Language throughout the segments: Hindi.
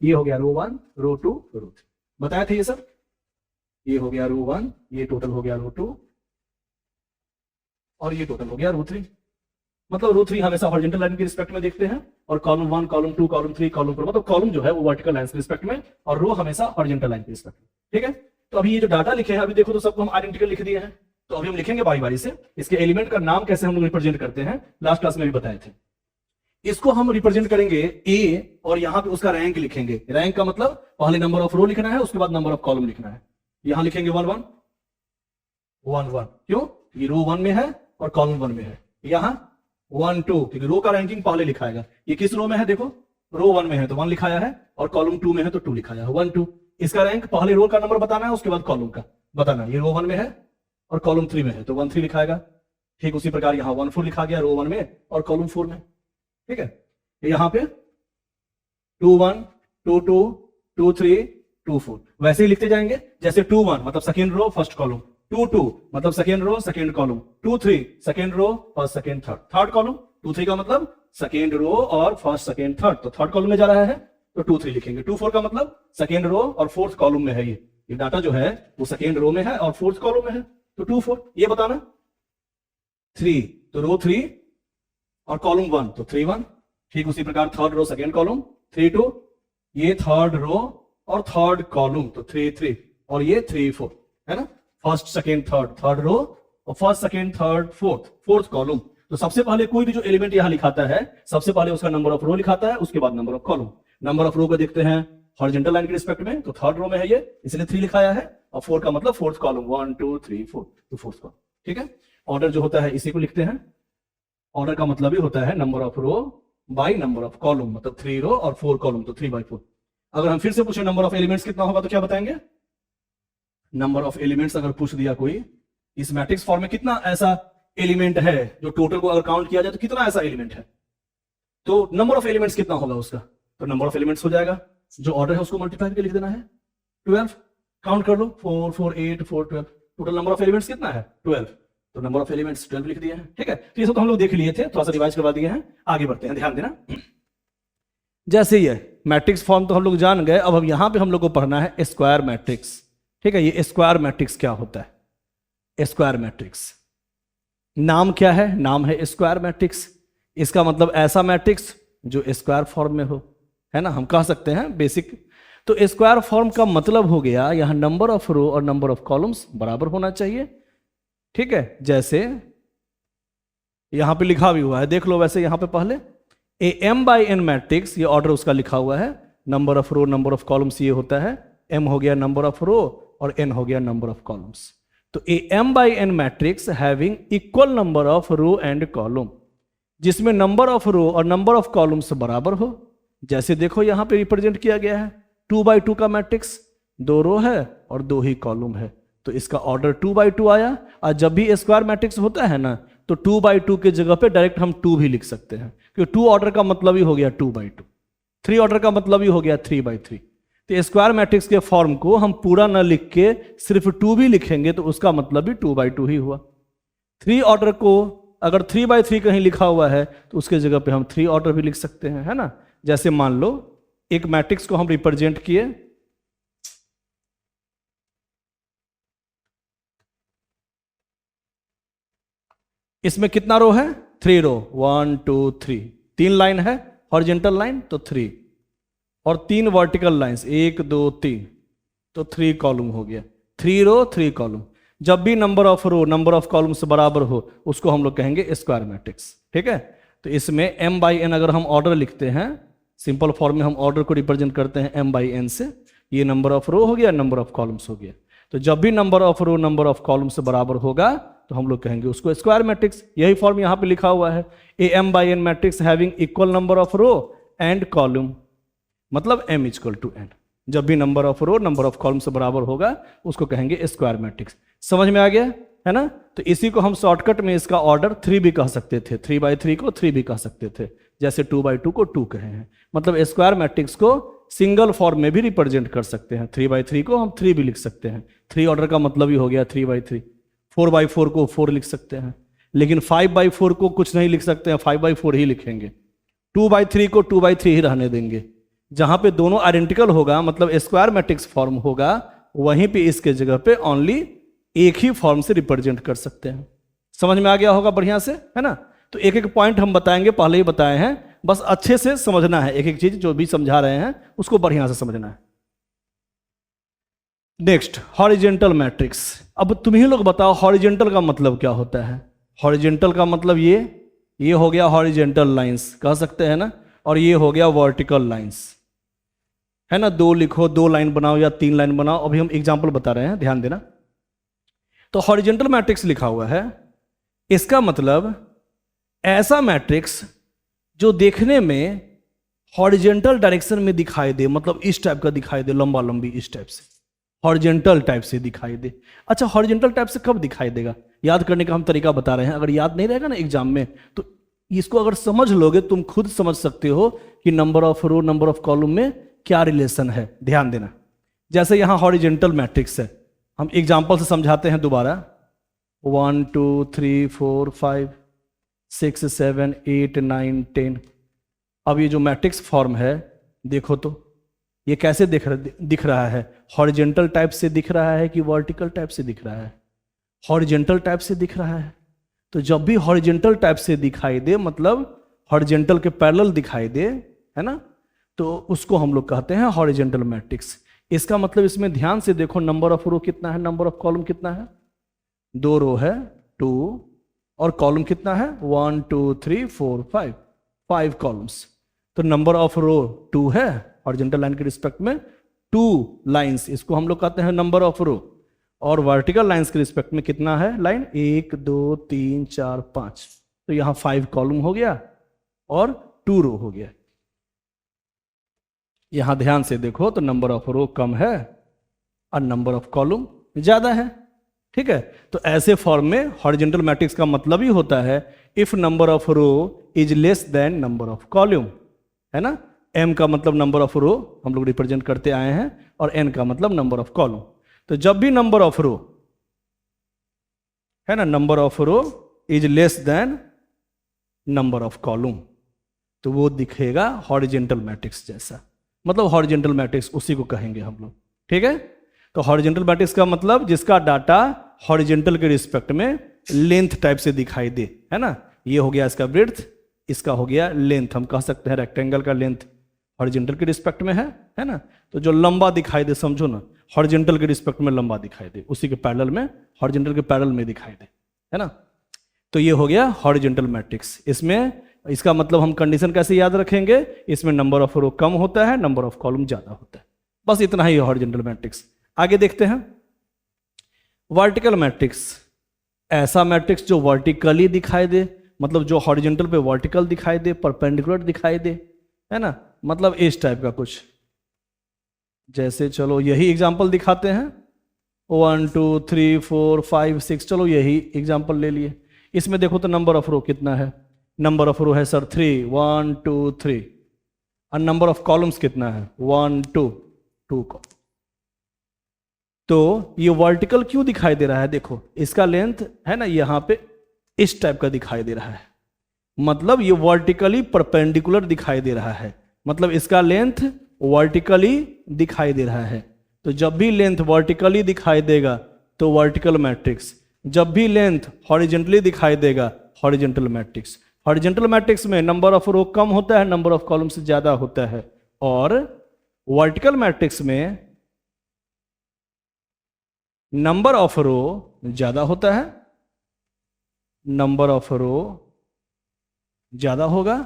ये हो गया रो 1, रो 2, रो 3, बताया था ये सब। ये हो गया रो 1, ये टोटल हो गया रो 2, और ये टोटल हो गया रो 3। मतलब रो 3 हमेशा हॉरिजॉन्टल लाइन के रिस्पेक्ट में देखते हैं, और कॉलम 1, कॉलम 2, कॉलम 3, कॉलम 4, मतलब कॉलम जो है वो वर्टिकल लाइन के रिस्पेक्ट में, और रो हमेशा हॉरिजॉन्टल लाइन के रिस्पेक्ट में। ठीक है, तो अभी ये जो डाटा लिखे हैं अभी देखो तो सबको हम आइडेंटिकल लिख दिए हैं। तो अभी हम लिखेंगे बारी बारी से। इसके एलिमेंट का नाम कैसे हम लोग रिप्रेजेंट करते हैं लास्ट क्लास में भी बताए थे। इसको हम रिप्रेजेंट करेंगे ए, और यहां पे उसका रैंक लिखेंगे। रैंक का मतलब पहले नंबर ऑफ रो लिखना है, उसके बाद नंबर ऑफ कॉलम लिखना है। यहां लिखेंगे 1 1 1 1, क्यों? ये रो 1 में है और कॉलम 1 में है। यहां 1 2, क्योंकि रो का रैंकिंग पहले लिखाएगा। ये किस रो में है? देखो रो 1 में है तो 1 लिखाया है, और कॉलम 2 में है तो 2 लिखाया है, 1 2। इसका रैंक पहले रो का नंबर बताना है, उसके बाद कॉलम का बताना है। ये रो 1 में है और कॉलम 3 में है तो 1 3 लिखाएगा। ठीक उसी प्रकार यहां 1 4 लिखा गया रो 1 में और कॉलम 4 में। ठीक है, यहां पे 2 1 2 2 2 3 2 4 वैसे ही लिखते जाएंगे। जैसे 2 1 मतलब सेकेंड रो फर्स्ट कॉलम, 2 2 मतलब second row second column, 2 3 second row first second third column. 2 3 का मतलब सेकेंड रो और फर्स्ट सेकेंड थर्ड, तो थर्ड कॉलम में जा रहा है तो 2 3 लिखेंगे। 2 4 का मतलब सेकेंड रो और फोर्थ कॉलम में है। ये डाटा जो है वो सेकेंड रो में है और फोर्थ कॉलम में है, तो 2 4 ये बताना। 3 तो रो 3 और कॉलम 1 तो 3 1। ठीक उसी प्रकार थर्ड रो सेकेंड कॉलम 3 2, ये थर्ड रो और थर्ड कॉलम तो 3 3, और ये 3 4 है ना। फर्स्ट सेकेंड थर्ड रो और first second third fourth column. तो सबसे पहले कोई भी जो एलिमेंट यहां लिखाता है सबसे पहले उसका नंबर ऑफ रो लिखाता है, उसके बाद number of column. Number of row को देखते हैं हॉरिजॉन्टल लाइन के रिस्पेक्ट में, तो थर्ड रो में है ये इसलिए 3 लिखाया है, और 4 का मतलब फोर्थ कॉलम 1 2 3 4 तो फोर्थ कॉलम। ठीक है, ऑर्डर जो होता है इसी को लिखते हैं। ऑर्डर का मतलब ही होता है number of row by number of column, मतलब 3 रो और 4 कॉलम तो 3 बाई 4। अगर हम फिर से पूछे नंबर ऑफ एलिमेंट्स कितना होगा तो क्या बताएंगे? नंबर ऑफ एलिमेंट्स अगर पूछ दिया कोई, इस मैट्रिक्स फॉर्म में कितना ऐसा एलिमेंट है जो टोटल को अगर काउंट किया जाए तो कितना ऐसा एलिमेंट है, तो नंबर ऑफ एलिमेंट्स कितना होगा उसका, तो नंबर ऑफ एलिमेंट्स हो जाएगा जो ऑर्डर है उसको मल्टीप्लाई करके लिख देना है 12। काउंट कर लो 4 4 8 4 12, टोटल नंबर ऑफ एलिमेंट्स कितना है 12, तो नंबर ऑफ एलिमेंट्स 12 लिख दिया है। ठीक है, तो ये सब तो हम लोग देख लिए थे, थोड़ा सा रिवाइज करवा दिए हैं। आगे बढ़ते हैं, ध्यान देना। जैसे ये मैट्रिक्स फॉर्म तो हम लोग जान गए, अब यहां पे हम लोग को पढ़ना है स्क्वायर मैट्रिक्स। ठीक है, ये स्क्वायर मैट्रिक्स क्या होता है? स्क्वायर मैट्रिक्स नाम क्या है? नाम है स्क्वायर मैट्रिक्स। इसका मतलब ऐसा मैट्रिक्स जो स्क्वायर फॉर्म में हो, है ना, हम कह सकते हैं बेसिक। तो स्क्वायर फॉर्म का मतलब हो गया यहां नंबर ऑफ रो और नंबर ऑफ कॉलम्स बराबर होना चाहिए। ठीक है, जैसे यहां पे लिखा भी हुआ है, देख लो। वैसे यहां पे पहले A M by N matrix, ये ऑर्डर उसका लिखा हुआ है। Number of row number of columns ये होता है, एम हो गया नंबर ऑफ रो और एन हो गया नंबर ऑफ कॉलम्स। तो A M by N matrix having equal number of row and column, जिसमें नंबर ऑफ रो और नंबर ऑफ कॉलम्स बराबर हो। जैसे देखो यहां पे रिप्रेजेंट किया गया है 2 बाई 2 का मैट्रिक्स, 2 रो है और 2 ही कॉलम है, तो इसका ऑर्डर 2 बाई 2 आया। और जब भी स्क्वायर मैट्रिक्स होता है ना तो 2 बाई 2 के जगह पे डायरेक्ट हम 2 भी लिख सकते हैं, क्योंकि 2 ऑर्डर का मतलब ही हो गया 2 बाई 2, 3 ऑर्डर का मतलब ही हो गया 3 बाई 3। तो स्क्वायर मैट्रिक्स के फॉर्म को हम पूरा ना लिख के सिर्फ 2 भी लिखेंगे तो उसका मतलब भी 2 बाई 2 ही हुआ। 3 ऑर्डर को अगर 3 बाई 3 कहीं लिखा हुआ है तो उसके जगह पे हम 3 ऑर्डर भी लिख सकते हैं, है ना। जैसे मान लो एक मैट्रिक्स को हम रिप्रेजेंट किए, इसमें कितना रो है? 3 रो, 1 2 3, 3 लाइन है हॉरिजॉन्टल लाइन तो 3, और 3 वर्टिकल लाइंस 1 2 3, तो 3 कॉलम हो गया। 3 रो 3 कॉलम। जब भी number of row number of column से बराबर हो उसको हम लोग कहेंगे स्क्वायर मैट्रिक्स। ठीक है, तो इसमें m बाई एन अगर हम ऑर्डर लिखते हैं, सिंपल फॉर्म में हम ऑर्डर को रिप्रेजेंट करते हैं m बाई एन से। ये नंबर ऑफ रो हो गया, नंबर ऑफ कॉलम्स हो गया। तो जब भी number of row number of column से बराबर होगा तो हम लोग कहेंगे उसको स्क्वायर मैट्रिक्स। यही फॉर्म यहां पे लिखा हुआ है, A M by N matrix having equal number of row and column, मतलब m इक्वल टू n। जब भी number of row number of column से बराबर होगा उसको कहेंगे स्क्वायर मैट्रिक्स। समझ में आ गया, है ना। तो इसी को हम शॉर्टकट में इसका ऑर्डर 3 भी कह सकते थे, 3 बाई 3 को 3 भी कह सकते थे, जैसे 2 बाई 2 को 2 कहे हैं। मतलब स्क्वायर मैट्रिक्स को सिंगल फॉर्म में भी रिप्रेजेंट कर सकते हैं। 3 बाई 3 को हम 3 भी लिख सकते हैं, 3 ऑर्डर का मतलब ही हो गया 3 बाई 3। 4 बाई 4 को 4 लिख सकते हैं, लेकिन 5 बाई 4 को कुछ नहीं लिख सकते हैं, 5 बाई 4 ही लिखेंगे। 2 बाई 3 को 2 बाई 3 ही रहने देंगे, जहां पे दोनों आइडेंटिकल होगा मतलब स्क्वायर मैट्रिक्स फॉर्म होगा, वहीं पे इसके जगह पे ओनली एक ही फॉर्म से रिप्रेजेंट कर सकते हैं। समझ में आ गया होगा बढ़िया से, है ना। तो एक एक पॉइंट हम बताएंगे, पहले ही बताए हैं, बस अच्छे से समझना है, एक एक चीज जो भी समझा रहे हैं उसको बढ़िया से समझना है। Next, horizontal matrix. अब तुम ही लोग बताओ हॉरिजेंटल का मतलब क्या होता है। हॉरिजेंटल का मतलब ये हो गया हॉरिजेंटल लाइंस कह सकते हैं ना, और ये हो गया वर्टिकल लाइंस, है ना। दो लिखो, 2 लाइन बनाओ या 3 लाइन बनाओ। अभी हम एग्जाम्पल बता रहे हैं, ध्यान देना। तो हॉरिजेंटल मैट्रिक्स लिखा हुआ है, इसका मतलब ऐसा मैट्रिक्स जो देखने में हॉरिजेंटल डायरेक्शन में दिखाई दे, मतलब इस टाइप का दिखाई दे, लंबा लंबी इस टाइप से, हॉरिजेंटल टाइप से दिखाई दे। अच्छा, हॉरिजेंटल टाइप से कब दिखाई देगा, याद करने का हम तरीका बता रहे हैं। अगर याद नहीं रहेगा ना एग्जाम में, तो इसको अगर समझ लोगे तुम खुद समझ सकते हो कि number of row number of column में क्या रिलेशन है। ध्यान देना, जैसे यहां हॉरिजेंटल मैट्रिक्स है, हम एग्जाम्पल से समझाते हैं दोबारा। 1 2 3 4 5 6 7 8 9 10। अब ये जो मैट्रिक्स फॉर्म है देखो तो ये कैसे दिख रहा है, हॉरिजेंटल टाइप से दिख रहा है कि वर्टिकल टाइप से दिख रहा है। हॉरिजेंटल टाइप से दिख रहा है। तो जब भी हॉरिजेंटल टाइप से दिखाई दे, मतलब हॉरिजेंटल के पैरेलल दिखाई दे, है ना, तो उसको हम लोग कहते हैं हॉरिजेंटल मैट्रिक्स। इसका मतलब इसमें ध्यान से देखो, नंबर ऑफ रो कितना है, नंबर ऑफ कॉलम कितना है, 2 रो है 2, और कॉलम कितना है 1 2 3 4 5 कॉलम्स। तो नंबर ऑफ रो 2 है, हॉरिजेंटल लाइन के रिस्पेक्ट में 2 लाइंस, इसको हम लोग कहते हैं नंबर ऑफ रो। और वर्टिकल लाइंस के रिस्पेक्ट में कितना है लाइन, 1 2 3 4 5। तो यहां 5 कॉलम हो गया और 2 रो हो गया। यहां ध्यान से देखो तो नंबर ऑफ रो कम है और नंबर ऑफ कॉलम ज्यादा है, ठीक है। तो ऐसे फॉर्म में हॉरिजेंटल मैट्रिक्स का मतलब ही होता है if number of row is less than number of column, है ना। m का मतलब नंबर ऑफ रो हम लोग रिप्रेजेंट करते आए हैं, और n का मतलब नंबर ऑफ कॉलम। तो जब भी नंबर ऑफ रो, है ना, number of row is less than number of column, तो वो दिखेगा हॉरिजेंटल मैट्रिक्स जैसा, मतलब हॉरिजेंटल मैट्रिक्स उसी को कहेंगे हम लोग, ठीक है। तो हॉरिजेंटल मैट्रिक्स का मतलब जिसका डाटा हॉरिजेंटल के रिस्पेक्ट में लेंथ टाइप से दिखाई दे, है ना। ये हो गया इसका ब्रेड्थ, इसका हो गया लेंथ। हम कह सकते हैं रेक्टेंगल का लेंथ हॉरिजेंटल के रिस्पेक्ट में है ना। तो जो लंबा दिखाई दे, समझो ना, हॉरिजेंटल के रिस्पेक्ट में लंबा दिखाई दे, उसी के पैरेलल में, हॉरिजेंटल के पैरेलल में दिखाई दे, है ना। तो ये हो गया हॉरिजेंटल मैट्रिक्स। इसमें इसका मतलब हम कंडीशन कैसे याद रखेंगे, इसमें नंबर ऑफ रो कम होता है, नंबर ऑफ कॉलम ज्यादा होता है, बस इतना ही है हॉरिजेंटल मैट्रिक्स। आगे देखते हैं वर्टिकल मैट्रिक्स। ऐसा मैट्रिक्स जो वर्टिकली दिखाई दे, मतलब जो हॉरिजेंटल पे वर्टिकल दिखाई दे, परपेंडिकुलर दिखाई दे, है ना, मतलब इस टाइप का कुछ। जैसे चलो यही एग्जांपल दिखाते हैं, 1 2 3 4 5 6, चलो यही एग्जांपल ले लिए। इसमें देखो तो नंबर ऑफ रो कितना है, नंबर ऑफ रो है सर 3, 1 2 3, और नंबर ऑफ कॉलम्स कितना है 1 2 कॉलम। तो ये वर्टिकल क्यों दिखाई दे रहा है, देखो इसका लेंथ है ना यहां पे इस टाइप का दिखाई दे रहा है, मतलब ये वर्टिकली परपेंडिकुलर दिखाई दे रहा है, मतलब इसका लेंथ वर्टिकली दिखाई दे रहा है। तो जब भी लेंथ वर्टिकली दिखाई देगा तो वर्टिकल मैट्रिक्स, जब भी लेंथ हॉरिजेंटली दिखाई देगा हॉरिजेंटल मैट्रिक्स। हॉरिजेंटल मैट्रिक्स में नंबर ऑफ रो कम होता है, नंबर ऑफ कॉलम से ज्यादा होता है, और वर्टिकल मैट्रिक्स में नंबर ऑफ रो ज्यादा होता है, नंबर ऑफ रो ज्यादा होगा,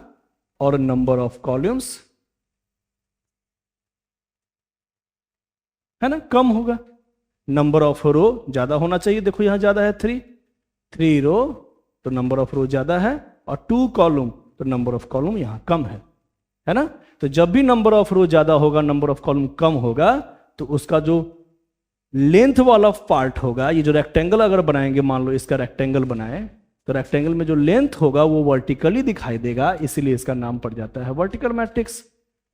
और नंबर ऑफ कॉलम्स है ना कम होगा। नंबर ऑफ रो ज्यादा होना चाहिए, देखो यहां ज्यादा है 3 रो, तो नंबर ऑफ रो ज्यादा है, और 2 कॉलम तो नंबर ऑफ कॉलम यहां कम है ना। तो जब भी नंबर ऑफ रो ज्यादा होगा, नंबर ऑफ कॉलम कम होगा, तो उसका जो लेंथ वाला पार्ट होगा, ये जो रेक्टेंगल अगर बनाएंगे, मान लो इसका रेक्टेंगल बनाए, तो रेक्टेंगल में जो लेंथ होगा वो वर्टिकली दिखाई देगा, इसीलिए इसका नाम पड़ जाता है वर्टिकल मैट्रिक्स।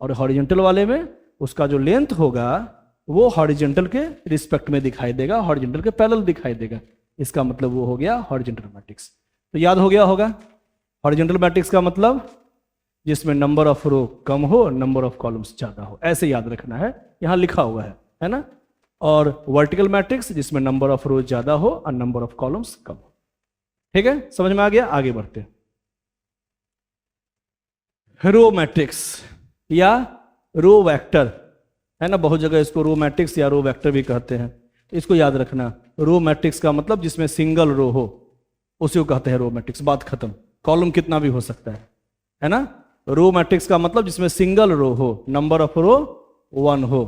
और हॉरिजेंटल वाले में उसका जो लेंथ होगा वो हॉरिजेंटल के रिस्पेक्ट में दिखाई देगा, हॉरिजेंटल के पैरेलल दिखाई देगा, इसका मतलब वो हो गया हॉरिजेंटल मैट्रिक्स। तो याद हो गया होगा हॉरिजेंटल मैट्रिक्स का मतलब जिसमें नंबर ऑफ रो कम हो, नंबर ऑफ कॉलम्स ज्यादा हो, ऐसे याद रखना है, यहां लिखा हुआ है ना। और वर्टिकल मैट्रिक्स जिसमें नंबर ऑफ रो ज्यादा हो और नंबर ऑफ कॉलम्स कम हो। ठीक है, समझ में आ गया? आगे बढ़ते हैं। रो मैट्रिक्स या रो वेक्टर है ना, बहुत जगह इसको रो मैट्रिक्स या रो वेक्टर भी कहते हैं, तो इसको याद रखना। रो मैट्रिक्स का मतलब जिसमें सिंगल रो हो उसी को कहते हैं रो मैट्रिक्स, बात खत्म। कॉलम कितना भी हो सकता है ना। रो मैट्रिक्स का मतलब जिसमें सिंगल रो हो, नंबर ऑफ रो 1 हो,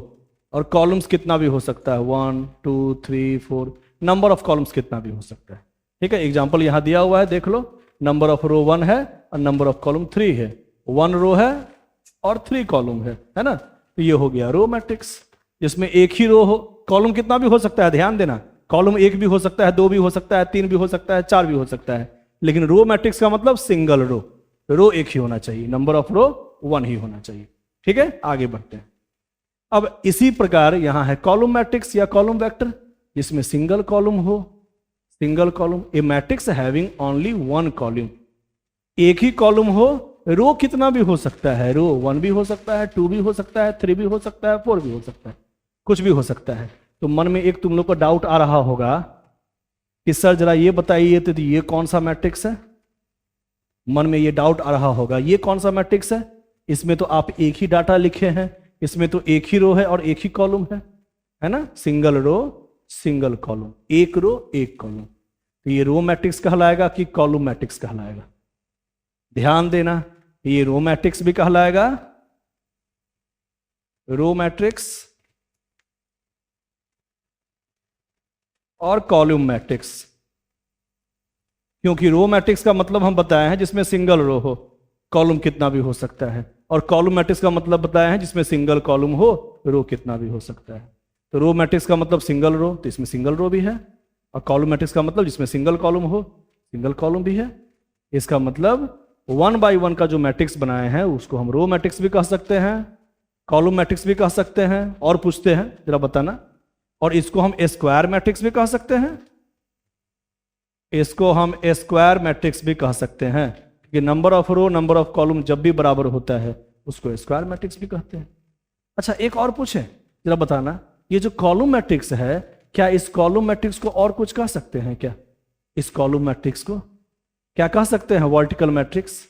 और कॉलम्स कितना भी हो सकता है, 1 2 3 4, नंबर ऑफ कॉलम्स कितना भी हो सकता है। ठीक है, एग्जाम्पल यहां दिया हुआ है, देख लो। नंबर ऑफ रो 1 है और नंबर ऑफ कॉलम 3 है, 1 रो है और 3 कॉलम है ना। तो ये हो गया रो मैट्रिक्स, जिसमें एक ही रो हो, कॉलम कितना भी हो सकता है, ध्यान देना, कॉलम 1 भी हो सकता है, 2 भी हो सकता है, 3 भी हो सकता है, 4 भी हो सकता है, लेकिन रो मैट्रिक्स का मतलब सिंगल रो एक ही होना चाहिए, नंबर ऑफ रो 1 ही होना चाहिए। ठीक है, आगे बढ़ते हैं। अब इसी प्रकार यहां है कॉलम मैट्रिक्स या कॉलम वेक्टर, जिसमें सिंगल कॉलम हो, सिंगल कॉलम, ए मैट्रिक्स हैविंग ओनली 1 कॉलम, एक ही कॉलम हो, रो कितना भी हो सकता है, रो 1 भी हो सकता है, 2 भी हो सकता है, 3 भी हो सकता है, 4 भी हो सकता है, कुछ भी हो सकता है। तो मन में एक तुम लोग को डाउट आ रहा होगा कि सर जरा ये बताइए तो ये कौन सा मैट्रिक्स है। मन में ये डाउट आ रहा होगा, ये कौन सा मैट्रिक्स है, इसमें तो आप एक ही डाटा लिखे हैं, इसमें तो एक ही रो है और एक ही कॉलम है ना, सिंगल रो सिंगल कॉलम, एक रो एक कॉलम। तो ये रो मैट्रिक्स कहलाएगा कि कॉलम मैट्रिक्स कहलाएगा? ध्यान देना, ये रो मैट्रिक्स भी कहलाएगा, रो मैट्रिक्स और कॉलम मैट्रिक्स। क्योंकि रो मैट्रिक्स का मतलब हम बताए हैं जिसमें सिंगल रो हो, कॉलम कितना भी हो सकता है, और कॉलम मैट्रिक्स का मतलब बताया है जिसमें सिंगल कॉलम हो, रो कितना भी हो सकता है। तो रो मैट्रिक्स का मतलब सिंगल रो, तो इसमें सिंगल रो भी है, और कॉलम मैट्रिक्स का मतलब जिसमें सिंगल कॉलम हो, सिंगल कॉलम भी है। इसका मतलब 1 by 1 का जो मैट्रिक्स बनाए हैं उसको हम रो मैट्रिक्स भी कह सकते हैं, कॉलम मैट्रिक्स भी कह सकते हैं। और पूछते हैं जरा बताना, और इसको हम स्क्वायर मैट्रिक्स भी कह सकते हैं, इसको हम स्क्वायर मैट्रिक्स भी कह सकते हैं, क्योंकि number of row number of column जब भी बराबर होता है उसको स्क्वायर मैट्रिक्स भी कहते हैं। अच्छा, एक और पूछे, जरा बताना, ये जो कॉलम मैट्रिक्स है, क्या इस कॉलम मैट्रिक्स को और कुछ कह सकते हैं क्या? इस कॉलम मैट्रिक्स को क्या कह सकते हैं? वर्टिकल मैट्रिक्स,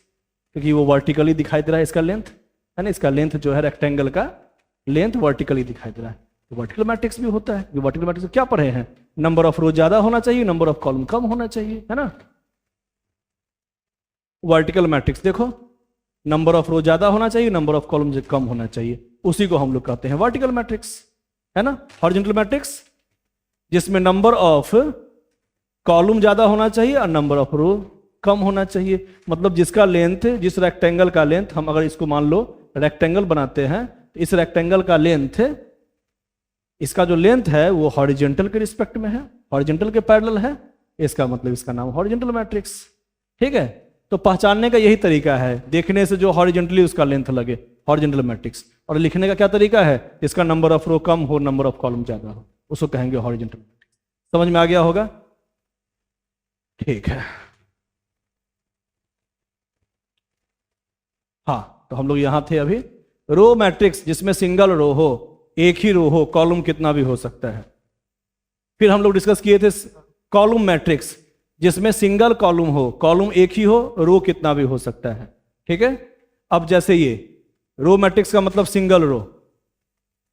क्योंकि वो वर्टिकली दिखाई दे रहा है, इसका लेंथ है ना, इसका लेंथ जो है रेक्टेंगल का लेंथ वर्टिकली दिखाई दे रहा है, तो वर्टिकल मैट्रिक्स भी होता है। वर्टिकल मैट्रिक्स क्या पढ़े हैं? नंबर ऑफ रो ज्यादा होना चाहिए, नंबर ऑफ कॉलम कम होना चाहिए, है ना। वर्टिकल मैट्रिक्स देखो, नंबर ऑफ रो ज्यादा होना चाहिए, नंबर ऑफ कॉलम कम होना चाहिए, उसी को हम लोग कहते हैं वर्टिकल मैट्रिक्स, है ना। हॉरिजॉन्टल मैट्रिक्स जिसमें नंबर ऑफ कॉलम ज्यादा होना चाहिए और नंबर ऑफ रो कम होना चाहिए, मतलब जिसका लेंथ, जिस रेक्टेंगल का लेंथ, हम अगर इसको मान लो रेक्टेंगल बनाते हैं, तो इस रेक्टेंगल का लेंथ, इसका जो लेंथ है वो हॉरिजॉन्टल के रिस्पेक्ट में है, हॉरिजॉन्टल के पैरेलल है, इसका मतलब इसका नाम हॉरिजॉन्टल मैट्रिक्स। ठीक है, तो पहचानने का यही तरीका है, देखने से जो हॉरिजॉन्टली उसका लेंथ लगे, हॉरिजॉन्टल मैट्रिक्स, और लिखने का क्या तरीका है, इसका नंबर ऑफ रो कम हो, नंबर ऑफ कॉलम ज्यादा हो, उसको कहेंगे हॉरिजॉन्टल मैट्रिक्स। समझ में आ गया होगा? ठीक है, हाँ, तो हम लोग यहां थे अभी। रो मैट्रिक्स जिसमें सिंगल रो हो, एक ही रो हो, कॉलम कितना भी हो सकता है। फिर हम लोग डिस्कस किए थे कॉलम मैट्रिक्स जिसमें सिंगल कॉलम हो, कॉलम एक ही हो, रो कितना भी हो सकता है। ठीक है, अब जैसे ये रो मैट्रिक्स का मतलब सिंगल रो,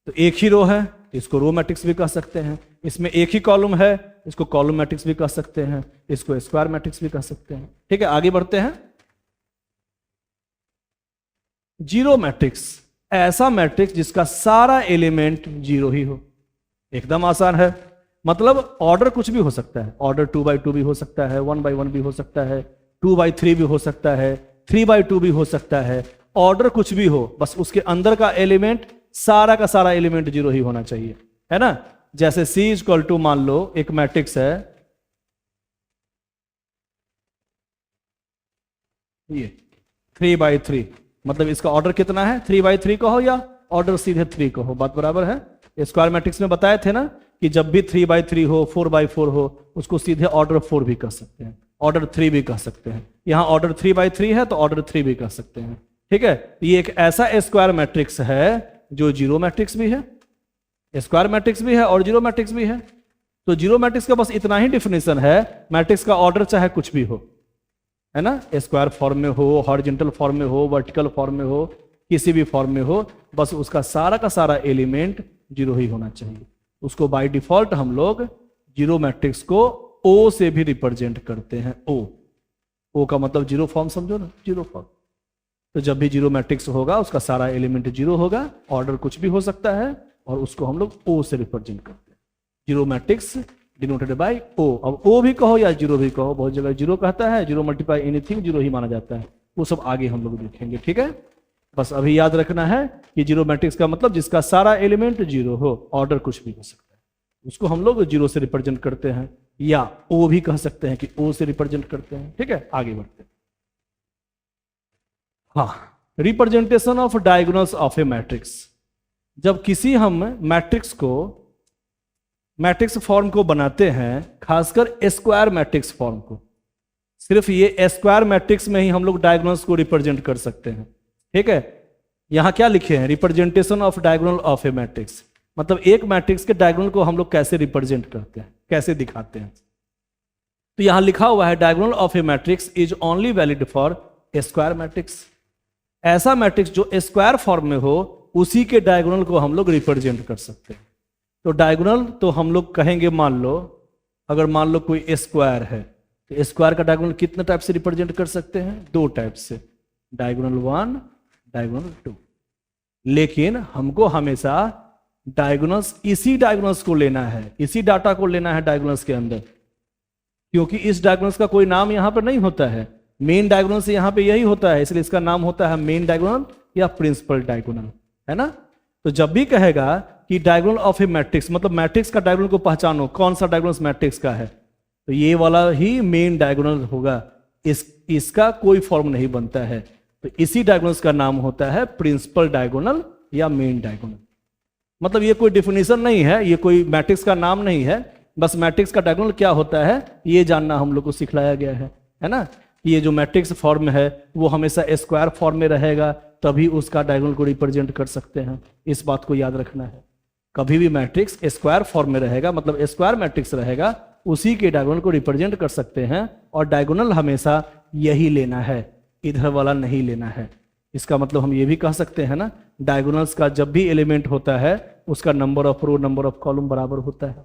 तो एक ही रो है, इसको रो मैट्रिक्स भी कह सकते हैं। इसमें एक ही कॉलम है, इसको कॉलम मैट्रिक्स भी कह सकते हैं, इसको स्क्वायर मैट्रिक्स भी कह सकते हैं। ठीक है, आगे बढ़ते हैं। जीरो मैट्रिक्स, ऐसा मैट्रिक्स जिसका सारा एलिमेंट जीरो ही हो। एकदम आसान है, मतलब ऑर्डर कुछ भी हो सकता है, ऑर्डर 2 by 2 भी हो सकता है, 1 by 1 भी हो सकता है, 2 by 3 भी हो सकता है, 3 by 2 भी हो सकता है, ऑर्डर कुछ भी हो, बस उसके अंदर का एलिमेंट, सारा का सारा एलिमेंट जीरो ही होना चाहिए, है ना। जैसे C इक्वल टू, मान लो एक मैट्रिक्स है ये 3 by 3, मतलब इसका ऑर्डर कितना है, 3 by 3 कहो या ऑर्डर सीधे 3 कहो, बात बराबर है। स्क्वायर मैट्रिक्स में बताए थे ना कि जब भी 3 by 3 हो, 4 by 4 हो, उसको सीधे ऑर्डर 4 भी कह सकते हैं, ऑर्डर 3 भी कह सकते हैं। यहां ऑर्डर 3 by 3 है तो ऑर्डर 3 भी कह सकते हैं, ठीक है, ये एक ऐसा स्क्वायर मैट्रिक्स है जो जीरो मैट्रिक्स भी है, स्क्वायर मैट्रिक्स भी है और जीरो मैट्रिक्स भी है। तो जीरो मैट्रिक्स का बस इतना ही डिफिनेशन है, मैट्रिक्स का ऑर्डर चाहे कुछ भी हो, है ना, स्क्वायर फॉर्म में हो, हॉरिजॉन्टल फॉर्म में हो, वर्टिकल फॉर्म में हो, किसी भी फॉर्म में हो, बस उसका सारा का सारा एलिमेंट जीरो ही होना चाहिए। उसको बाय डिफॉल्ट हम लोग जीरो मैट्रिक्स को ओ से भी रिप्रेजेंट करते हैं। ओ का मतलब जीरो फॉर्म, समझो ना, जीरो फॉर्म। तो जब भी जीरो मैट्रिक्स होगा उसका सारा एलिमेंट जीरो होगा, ऑर्डर कुछ भी हो सकता है, और उसको हम लोग ओ से रिप्रेजेंट करते हैं। जीरो मैट्रिक्स डिनोटेड बाय ओ। अब ओ भी कहो या जीरो भी कहो, बहुत जगह जीरो कहता है, जीरो मल्टीप्लाई एनीथिंग जीरो ही माना जाता है, वो सब आगे हम लोग देखेंगे। ठीक है, बस अभी याद रखना है कि जीरो मैट्रिक्स का मतलब जिसका सारा एलिमेंट जीरो हो, ऑर्डर कुछ भी हो सकता है, उसको हम लोग जीरो से रिप्रेजेंट करते हैं, या ओ भी कह सकते हैं कि ओ से रिप्रेजेंट करते हैं। ठीक है, आगे बढ़ते हैं। हाँ, representation of diagonals of A matrix. जब किसी हम मैट्रिक्स फॉर्म को बनाते हैं, खासकर स्क्वायर मैट्रिक्स फॉर्म को, सिर्फ ये स्क्वायर मैट्रिक्स में ही हम लोग डायगोनल्स को रिप्रेजेंट कर सकते हैं। ठीक है, यहां क्या लिखे हैं, representation of diagonal of A matrix, मतलब एक मैट्रिक्स के डायगोनल को हम लोग कैसे रिप्रेजेंट करते हैं, कैसे दिखाते हैं। तो यहां लिखा हुआ है diagonal of A matrix is only valid for a square matrix. ऐसा मैट्रिक्स जो स्क्वायर फॉर्म में हो, उसी के डायगोनल को हम लोग रिप्रेजेंट कर सकते हैं। तो डायगोनल तो हम लोग कहेंगे, मान लो अगर मान लो कोई स्क्वायर है, तो स्क्वायर का डायगोनल कितने टाइप से रिप्रेजेंट कर सकते हैं, दो टाइप से, डायगोनल 1, डायगोनल 2। लेकिन हमको हमेशा डायगोनल्स, इसी डायगोनल्स को लेना है, इसी डाटा को लेना है डायगोनल्स के अंदर, क्योंकि इस डायगोनल्स का कोई नाम यहां पर नहीं होता है, मेन डायगोनल से यहां पे यही होता है, इसलिए इसका नाम होता है मेन डायगोनल या प्रिंसिपल डायगोनल, है ना। तो जब भी कहेगा कि डायगोनल ऑफ ए मैट्रिक्स, मतलब मैट्रिक्स का डायगोनल को पहचानो, कौन सा डायगोनल मैट्रिक्स का है, तो ये वाला ही मेन डायगोनल होगा, इसका कोई फॉर्म नहीं बनता है, तो इसी डायगोनल्स का नाम होता है प्रिंसिपल डायगोनल या मेन डायगोनल। मतलब ये कोई डिफिनेशन नहीं है, ये कोई मैट्रिक्स का नाम नहीं है, बस मैट्रिक्स का डायगोनल क्या होता है ये जानना हम लोग को सिखलाया गया है ना। ये जो मैट्रिक्स फॉर्म है वो हमेशा स्क्वायर फॉर्म में रहेगा, तभी उसका डायगोनल को रिप्रेजेंट कर सकते हैं, इस बात को याद रखना है। कभी भी मैट्रिक्स स्क्वायर फॉर्म में रहेगा, मतलब स्क्वायर मैट्रिक्स रहेगा, उसी के डायगोनल को रिप्रेजेंट कर सकते हैं, और डायगोनल हमेशा यही लेना है, इधर वाला नहीं लेना है। इसका मतलब हम ये भी कह सकते हैं ना, डायगोनल्स का जब भी एलिमेंट होता है उसका number of row number of column बराबर होता है।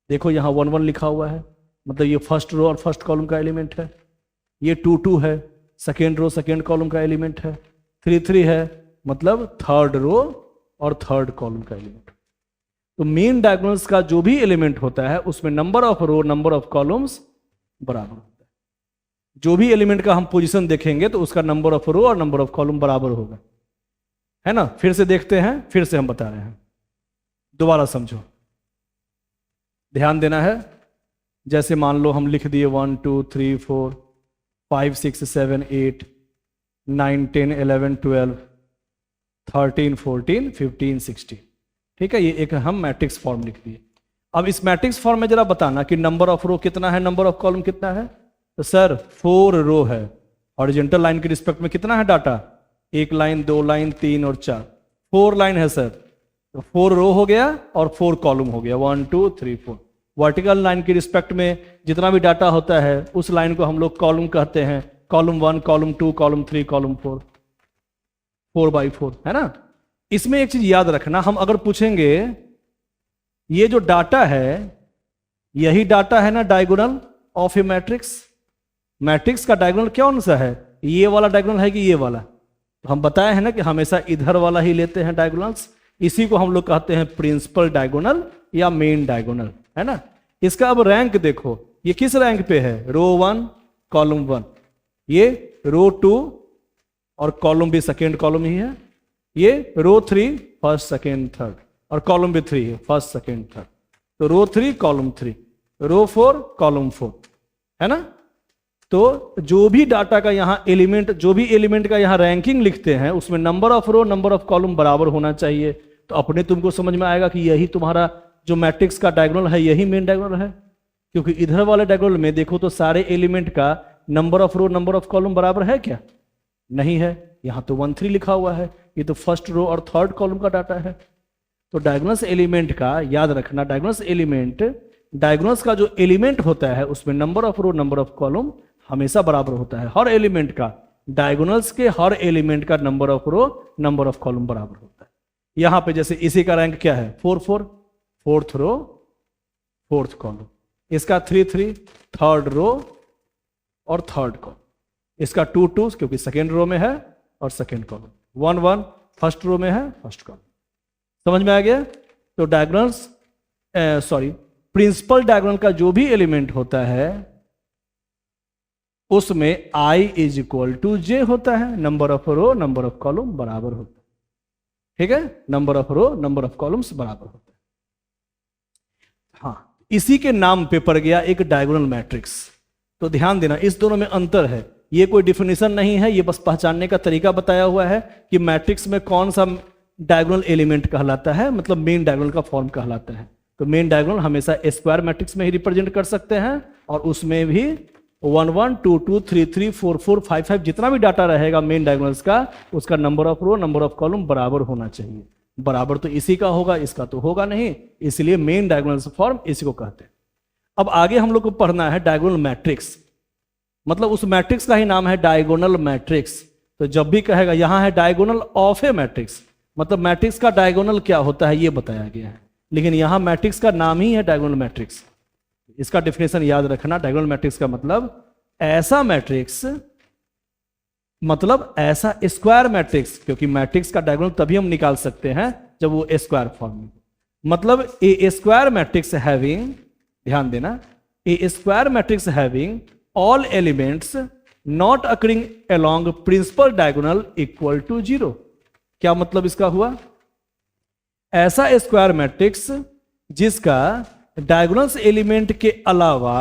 देखो यहाँ 1 1 लिखा हुआ है, मतलब ये फर्स्ट रो और फर्स्ट कॉलम का एलिमेंट है, ये 2 2 है, सेकेंड रो सेकेंड कॉलम का एलिमेंट है, 3 3 है, मतलब थर्ड रो और थर्ड कॉलम का एलिमेंट। तो मेन डायगोनल्स का जो भी एलिमेंट होता है उसमें number of row number of columns बराबर होता है। जो भी एलिमेंट का हम पोजीशन देखेंगे तो उसका नंबर ऑफ रो और नंबर ऑफ कॉलम बराबर होगा, है ना। फिर से देखते हैं, फिर से हम बता रहे हैं, दोबारा समझो, ध्यान देना है। जैसे मान लो हम लिख दिए 1 2 3 4 5 6 7 8 9 10 11 12 13 14 15 16, ठीक है, ये एक हम मैट्रिक्स फॉर्म लिख दिए। अब इस मैट्रिक्स फॉर्म में जरा बताना कि नंबर ऑफ रो कितना है, नंबर ऑफ कॉलम कितना है। तो सर 4 रो है, हॉरिजॉन्टल लाइन के रिस्पेक्ट में कितना है डाटा, 1 लाइन 2 लाइन 3 और 4, 4 लाइन है सर, तो 4 रो हो गया और 4 कॉलम हो गया, 1 2 3 4। वर्टिकल लाइन के रिस्पेक्ट में जितना भी डाटा होता है उस लाइन को हम लोग कॉलम कहते हैं, column 1 column 2 column 3 column 4, 4 by 4, है ना। इसमें एक चीज याद रखना, हम अगर पूछेंगे ये जो डाटा है यही डाटा है ना diagonal of A matrix, matrix का डायगोनल कौन सा है, ये वाला डायगोनल है कि ये वाला, तो हम बताए हैं ना कि हमेशा इधर वाला ही लेते हैं डायगोनल्स, इसी को हम लोग कहते हैं प्रिंसिपल डायगोनल या मेन डायगोनल, है ना। इसका अब रैंक देखो, ये किस रैंक पे है, रो 1 कॉलम 1, ये रो 2 और कॉलम भी सेकेंड कॉलम ही है, ये रो 3 फर्स्ट सेकेंड थर्ड और कॉलम भी 3 है, फर्स्ट सेकेंड थर्ड, तो रो 3 कॉलम 3, रो 4 कॉलम 4, है ना। तो जो भी डाटा का यहाँ एलिमेंट, जो भी एलिमेंट का यहाँ रैंकिंग लिखते हैं उसमें number of row number of column बराबर होना चाहिए, तो अपने तुमको समझ में आएगा कि यही तुम्हारा जो मैट्रिक्स का डायगोनल है यही मेन डायगोनल है, क्योंकि इधर वाले डायगोनल में देखो तो सारे एलिमेंट का number of row number of column बराबर है क्या, नहीं है, यहाँ तो 1 3 लिखा हुआ है, ये तो फर्स्ट रो और थर्ड कॉलम का डाटा है। तो डायगोनल्स एलिमेंट का याद रखना, डायगोनल्स का जो एलिमेंट होता है उसमें number of row number of column हमेशा बराबर होता है। हर एलिमेंट का, डायगोनल्स के हर एलिमेंट का number of row number of column बराबर होता है। यहां पे जैसे इसी का रैंक क्या है 4 4, फोर्थ रो फोर्थ कॉलम, इसका 3 3 थर्ड रो और थर्ड कॉलम, इसका 2 2 क्योंकि सेकेंड रो में है और सेकेंड कॉलम, 1 1 फर्स्ट रो में है फर्स्ट कॉलम। समझ में आ गया? तो डायगोनल्स प्रिंसिपल डायगोनल का जो भी एलिमेंट होता है उसमें i is equal to j होता है, number of row number of column बराबर होता है। ठीक है, number of row number of columns बराबर होता है। हाँ, इसी के नाम पे पड़ गया एक डायगोनल मैट्रिक्स। तो ध्यान देना, इस दोनों में अंतर है, ये कोई डिफिनेशन नहीं है, ये बस पहचानने का तरीका बताया हुआ है कि मैट्रिक्स में कौन सा डायगोनल एलिमेंट कहलाता है, मतलब मेन डायगोनल का फॉर्म कहलाता है। तो मेन डायगोनल हमेशा स्क्वायर मैट्रिक्स में ही रिप्रेजेंट कर सकते हैं, और उसमें भी 1 1 2 2 3 3 4 4 5 5 जितना भी डाटा रहेगा मेन डायगोनल्स का, उसका number of row number of column बराबर होना चाहिए। बराबर तो इसी का होगा, इसका तो होगा नहीं, इसलिए मेन डायगोनल्स फॉर्म इसी को कहते हैं। अब आगे हम लोग को पढ़ना है डायगोनल मैट्रिक्स, मतलब उस मैट्रिक्स का ही नाम है डायगोनल मैट्रिक्स। तो जब भी कहेगा यहां है डायगोनल ऑफ ए मैट्रिक्स, मतलब मैट्रिक्स का डायगोनल क्या होता है ये बताया गया है, लेकिन यहां मैट्रिक्स का नाम ही है डायगोनल मैट्रिक्स। इसका डेफिनेशन याद रखना, डायगोनल मैट्रिक्स का मतलब ऐसा मैट्रिक्स, मतलब ऐसा स्क्वायर मैट्रिक्स, क्योंकि मैट्रिक्स का डायगोनल तभी हम निकाल सकते हैं जब वो स्क्वायर फॉर्म में, मतलब ए स्क्वायर मैट्रिक्स हैविंग, ध्यान देना, a square matrix having all elements not occurring along principal diagonal equal to 0। क्या मतलब इसका हुआ? ऐसा स्क्वायर मैट्रिक्स जिसका डायगोनल्स एलिमेंट के अलावा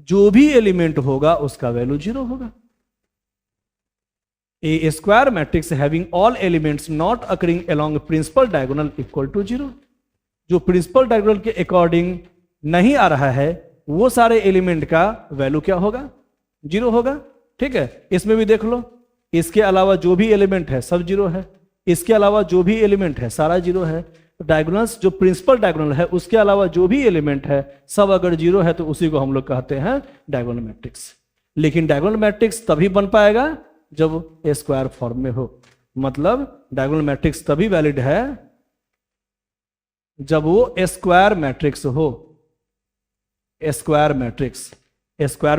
जो भी एलिमेंट होगा उसका वैल्यू 0 होगा। A square matrix having all elements not occurring along principal diagonal equal to 0। जो प्रिंसिपल डायगोनल के अकॉर्डिंग नहीं आ रहा है वो सारे एलिमेंट का वैल्यू क्या होगा? 0 होगा। ठीक है, इसमें भी देख लो, इसके अलावा जो भी एलिमेंट है सब 0 है, इसके अलावा जो भी एलिमेंट है सारा 0 है। डायगोनल्स जो प्रिंसिपल डायगोनल है उसके अलावा जो भी एलिमेंट है सब अगर 0 है तो उसी को हम लोग कहते हैं डायगोनल मैट्रिक्स। लेकिन डायगोनल मैट्रिक्स तभी बन पाएगा जब स्क्वायर फॉर्म में हो, मतलब डायगोनल मैट्रिक्स तभी वैलिड है जब वो स्क्वायर मैट्रिक्स हो। स्क्वायर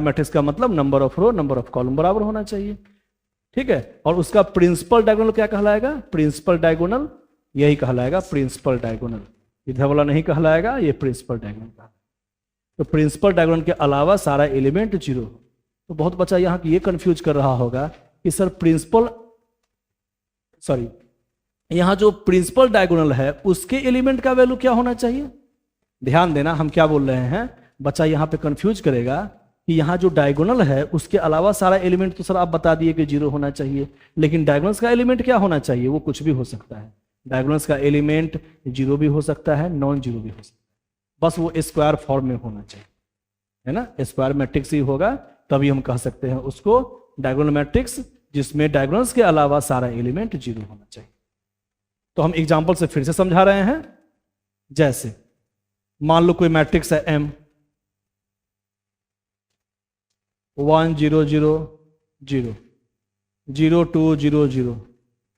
मैट्रिक्स का मतलब number of row number of column बराबर होना चाहिए। ठीक है, और उसका प्रिंसिपल डायगोनल क्या कहलाएगा? प्रिंसिपल डायगोनल यही कहलाएगा, प्रिंसिपल डायगोनल। इधर वाला नहीं कहलाएगा, ये प्रिंसिपल डायगोनल का। तो प्रिंसिपल डायगोनल के अलावा सारा एलिमेंट 0। तो बहुत बच्चा यहाँ ये कंफ्यूज कर रहा होगा कि सर यहाँ जो प्रिंसिपल डायगोनल है उसके एलिमेंट का वैल्यू क्या होना चाहिए? ध्यान देना, हम क्या बोल रहे हैं, बच्चा यहाँ पे कंफ्यूज करेगा कि यहाँ जो डायगोनल है उसके अलावा सारा एलिमेंट तो सर आप बता दिए कि 0 होना चाहिए, लेकिन डायगोनल्स का एलिमेंट क्या होना चाहिए? वो कुछ भी हो सकता है। डायगोनल्स का एलिमेंट 0 भी हो सकता है, नॉन 0 भी हो सकता है, बस वो स्क्वायर फॉर्म में होना चाहिए, है ना। स्क्वायर मैट्रिक्स ही होगा तभी हम कह सकते हैं उसको डायगोनल मैट्रिक्स, जिसमें डायगोनल्स के अलावा सारा एलिमेंट 0 होना चाहिए। तो हम एग्जाम्पल से फिर से समझा रहे हैं। जैसे मान लो कोई मैट्रिक्स है M 1 0 0 0 0 2 0 0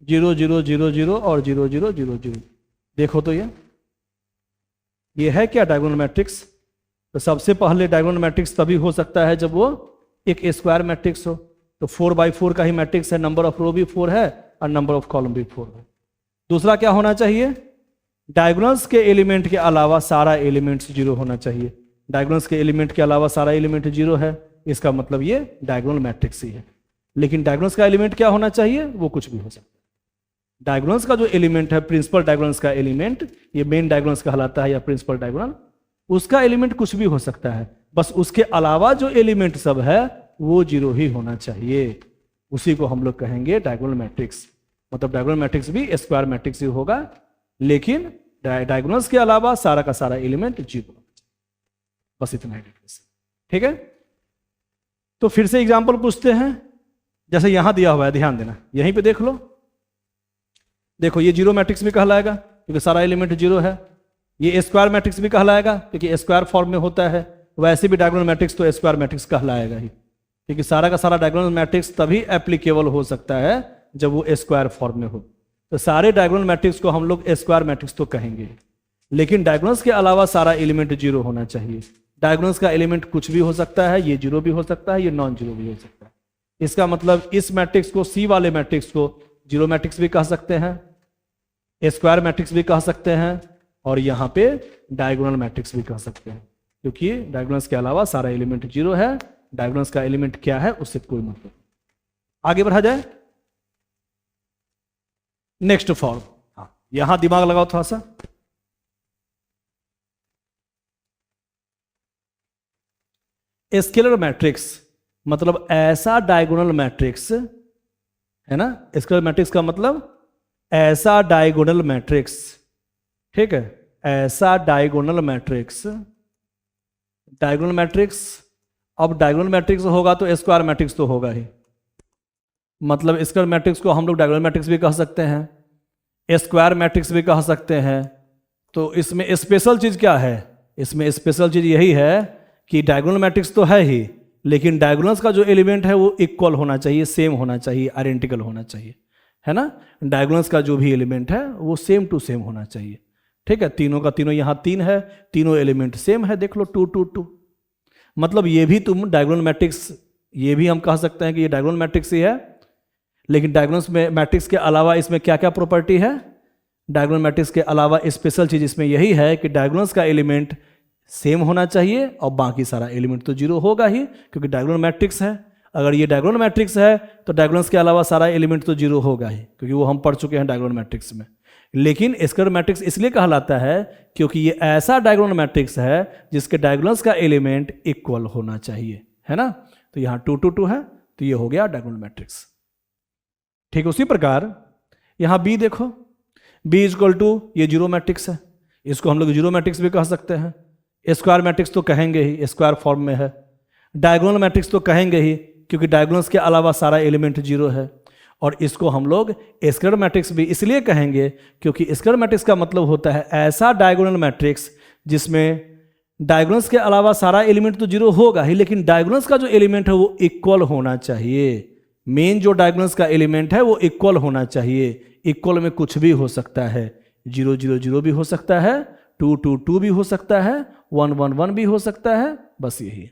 0 0 0 0 और 0 0 0 0। देखो तो ये है क्या डायगोनल मैट्रिक्स? तो सबसे पहले डायगोनल मैट्रिक्स तभी हो सकता है जब वो एक स्क्वायर मैट्रिक्स हो। तो 4x4 का ही मैट्रिक्स है, नंबर ऑफ रो भी 4 है और नंबर ऑफ कॉलम भी 4 है। दूसरा क्या होना चाहिए? डायगोनल्स के एलिमेंट के अलावा सारा एलिमेंट 0 होना चाहिए। डायगोनल्स के एलिमेंट के अलावा सारा एलिमेंट 0 है, इसका मतलब ये डायगोनल मैट्रिक्स ही है। लेकिन डायगोनल्स का एलिमेंट क्या होना चाहिए? वो कुछ भी हो सकता है। डायगोनल्स का जो एलिमेंट है, प्रिंसिपल डायगोनल्स का एलिमेंट, ये मेन डायगोनल्स कहलाता है या प्रिंसिपल डायगोनल, उसका एलिमेंट कुछ भी हो सकता है, बस उसके अलावा जो एलिमेंट सब है वो 0 ही होना चाहिए। उसी को हम लोग कहेंगे डायगोनल मैट्रिक्स। मतलब डायगोनल मैट्रिक्स भी स्क्वायर मैट्रिक्स ही होगा, लेकिन डायगोनल्स के अलावा सारा का सारा एलिमेंट 0 होना चाहिए। बस इतना ही। ठीक है, तो फिर से एग्जांपल पूछते हैं। जैसे यहां दिया हुआ है, ध्यान देना, यहीं पे देख लो, देखो ये जीरो मैट्रिक्स भी कहलाएगा क्योंकि सारा एलिमेंट जीरो है। ये स्क्वायर मैट्रिक्स भी कहलाएगा क्योंकि स्क्वायर फॉर्म में होता है। वैसे भी डायगोनल मैट्रिक्स तो स्क्वायर मैट्रिक्स कहलाएगा ही, क्योंकि सारा का सारा डायगोनल मैट्रिक्स तभी एप्लीकेबल हो सकता है जब वो स्क्वायर फॉर्म में हो। तो सारे डायगोनल मैट्रिक्स को हम लोग स्क्वायर मैट्रिक्स तो कहेंगे, लेकिन डायगोनल्स के अलावा सारा एलिमेंट जीरो होना चाहिए। डायगोनल्स का एलिमेंट कुछ भी हो सकता है, ये जीरो भी हो सकता है, ये नॉन जीरो भी हो सकता है। इसका मतलब इस मैट्रिक्स को, सी वाले मैट्रिक्स को जीरो मैट्रिक्स भी कह सकते हैं, स्क्वायर मैट्रिक्स भी कह सकते हैं, और यहां पे डायगोनल मैट्रिक्स भी कह सकते हैं, क्योंकि डायगोनल्स के अलावा सारा एलिमेंट जीरो है। डायगोनल्स का एलिमेंट क्या है उससे कोई मतलब। आगे बढ़ा जाए, नेक्स्ट फॉर्म। हाँ, यहां दिमाग लगाओ थोड़ा सा। स्केलर मैट्रिक्स मतलब ऐसा डायगोनल मैट्रिक्स है ना। स्केलर मैट्रिक्स का मतलब ऐसा डायगोनल मैट्रिक्स, ठीक है, ऐसा डायगोनल मैट्रिक्स। डायगोनल मैट्रिक्स, अब डायगोनल मैट्रिक्स होगा तो स्क्वायर मैट्रिक्स तो होगा ही, मतलब स्क्वायर मैट्रिक्स को हम लोग डायगोनल मैट्रिक्स भी कह सकते हैं, स्क्वायर मैट्रिक्स भी कह सकते हैं। तो इसमें स्पेशल चीज क्या है? इसमें स्पेशल चीज यही है कि डायगोनल मैट्रिक्स तो है ही, लेकिन डायगोनल्स का जो एलिमेंट है वो इक्वल होना चाहिए, सेम होना चाहिए, आइडेंटिकल होना चाहिए, है ना। डायगोनल्स का जो भी एलिमेंट है वो सेम टू सेम होना चाहिए, ठीक है। तीनों का तीनों, यहाँ तीन है, तीनों एलिमेंट सेम है, देख लो 2 2 2। मतलब ये भी तुम डायगोनल मैट्रिक्स, ये भी हम कह सकते हैं कि ये डायगोनल मैट्रिक्स ही है, लेकिन डायगोनल में मैट्रिक्स के अलावा इसमें क्या क्या प्रॉपर्टी है? डायगोनल मैट्रिक्स के अलावा स्पेशल चीज इसमें यही है कि डायगोनल्स का एलिमेंट सेम होना चाहिए और बाकी सारा एलिमेंट तो जीरो होगा ही, क्योंकि डायगोनल मैट्रिक्स है। अगर ये डायगोनल मैट्रिक्स है तो डायगोनल्स के अलावा सारा एलिमेंट तो जीरो होगा ही, क्योंकि वो हम पढ़ चुके हैं डायगोनल मैट्रिक्स में। लेकिन स्क्वायर मैट्रिक्स इसलिए कहलाता है क्योंकि ये ऐसा डायगोनल मैट्रिक्स है जिसके डायगोनल्स का एलिमेंट इक्वल होना चाहिए, है ना। तो यहाँ 2 2 2 है, तो ये हो गया डायगोनल मैट्रिक्स, ठीक। उसी प्रकार यहाँ बी देखो, बी इक्वल टू, ये जीरो मैट्रिक्स है, इसको हम लोग जीरो मैट्रिक्स भी कह सकते हैं। स्क्वायर मैट्रिक्स तो कहेंगे ही, स्क्वायर फॉर्म में है। डायगोनल मैट्रिक्स तो कहेंगे ही, क्योंकि डायगोनल्स के अलावा सारा एलिमेंट जीरो है। और इसको हम लोग स्क्वायर मैट्रिक्स भी इसलिए कहेंगे क्योंकि स्क्वायर मैट्रिक्स का मतलब होता है ऐसा डायगोनल मैट्रिक्स जिसमें डायगोनल्स के अलावा सारा एलिमेंट तो जीरो होगा ही, लेकिन डायगोनल्स का जो एलिमेंट है वो इक्वल होना चाहिए। मेन जो डायगोनल्स का एलिमेंट है वो इक्वल होना चाहिए। इक्वल में कुछ भी हो सकता है, 0 0 0 भी हो सकता है, 2 2 2 भी हो सकता है, 1 1 1 भी हो सकता है। बस यही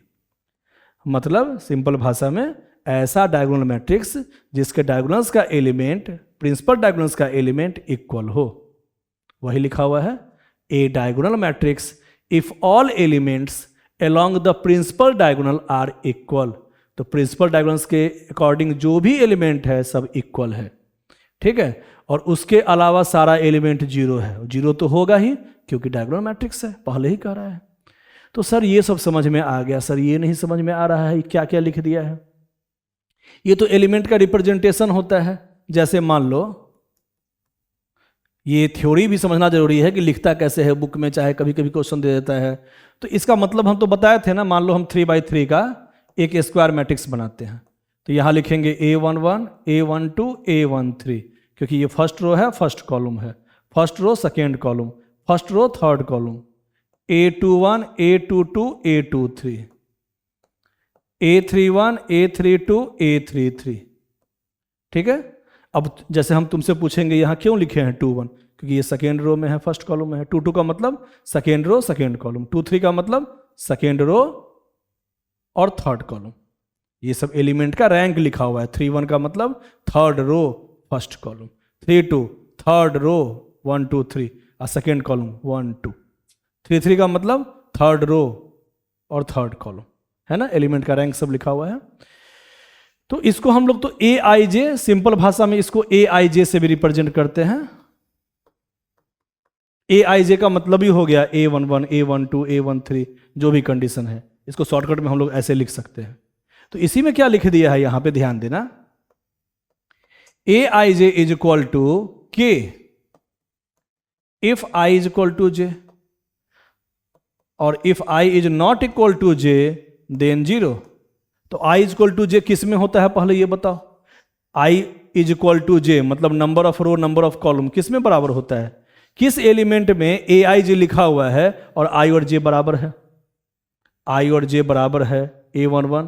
मतलब, सिंपल भाषा में, ऐसा डायगोनल मैट्रिक्स जिसके डायगोनल्स का एलिमेंट, प्रिंसिपल डायगोनल्स का एलिमेंट इक्वल हो, वही लिखा हुआ है। A diagonal matrix if all elements along the principal diagonal are equal. तो प्रिंसिपल डायगोनल्स के अकॉर्डिंग जो भी एलिमेंट है सब इक्वल है, ठीक है। और उसके अलावा सारा एलिमेंट जीरो है, जीरो तो होगा ही क्योंकि डायगोनल मैट्रिक्स है, पहले ही कह रहा है। तो सर ये सब समझ में आ गया, सर ये नहीं समझ में आ रहा है क्या क्या लिख दिया है। ये तो एलिमेंट का रिप्रेजेंटेशन होता है। जैसे मान लो, ये थ्योरी भी समझना जरूरी है कि लिखता कैसे है बुक में, चाहे कभी कभी क्वेश्चन दे देता है। तो इसका मतलब हम तो बताए थे ना, मान लो हम 3 by 3 का एक स्क्वायर मैट्रिक्स बनाते हैं, तो यहां लिखेंगे A11 A12 A13, क्योंकि ये फर्स्ट रो है, फर्स्ट कॉलम है, first row second column, first row third column, A21 A22 A23, A31 A32 A33, ठीक है। अब जैसे हम तुमसे पूछेंगे यहाँ क्यों लिखे हैं 21, क्योंकि ये सेकेंड रो में है, फर्स्ट कॉलम में है। 22 का मतलब सेकेंड रो सेकेंड कॉलम, 23 का मतलब सेकेंड रो और थर्ड कॉलम। ये सब एलिमेंट का रैंक लिखा हुआ है। 31 का मतलब third row first column, 32 third row 1 2 3 और सेकेंड कॉलम 1 2, 33 का मतलब थर्ड रो और थर्ड कॉलम, है ना। एलिमेंट का रैंक सब लिखा हुआ है। तो इसको हम लोग तो AIJ, सिंपल भाषा में इसको AIJ से भी रिप्रेजेंट करते हैं। AIJ का मतलब ही हो गया A11 A12 A13, जो भी कंडीशन है, इसको शॉर्टकट में हम लोग ऐसे लिख सकते हैं। तो इसी में क्या लिख दिया है यहां पे, ध्यान देना। AIJ is equal to K if I is equal to J, और if I is not equal to J then 0। तो I is equal to J किस में होता है पहले ये बताओ। I is equal to J, मतलब number of row number of column किस में बराबर होता है? किस एलिमेंट में ए आई जे लिखा हुआ है और आई और जे बराबर है? आई और जे बराबर है A11,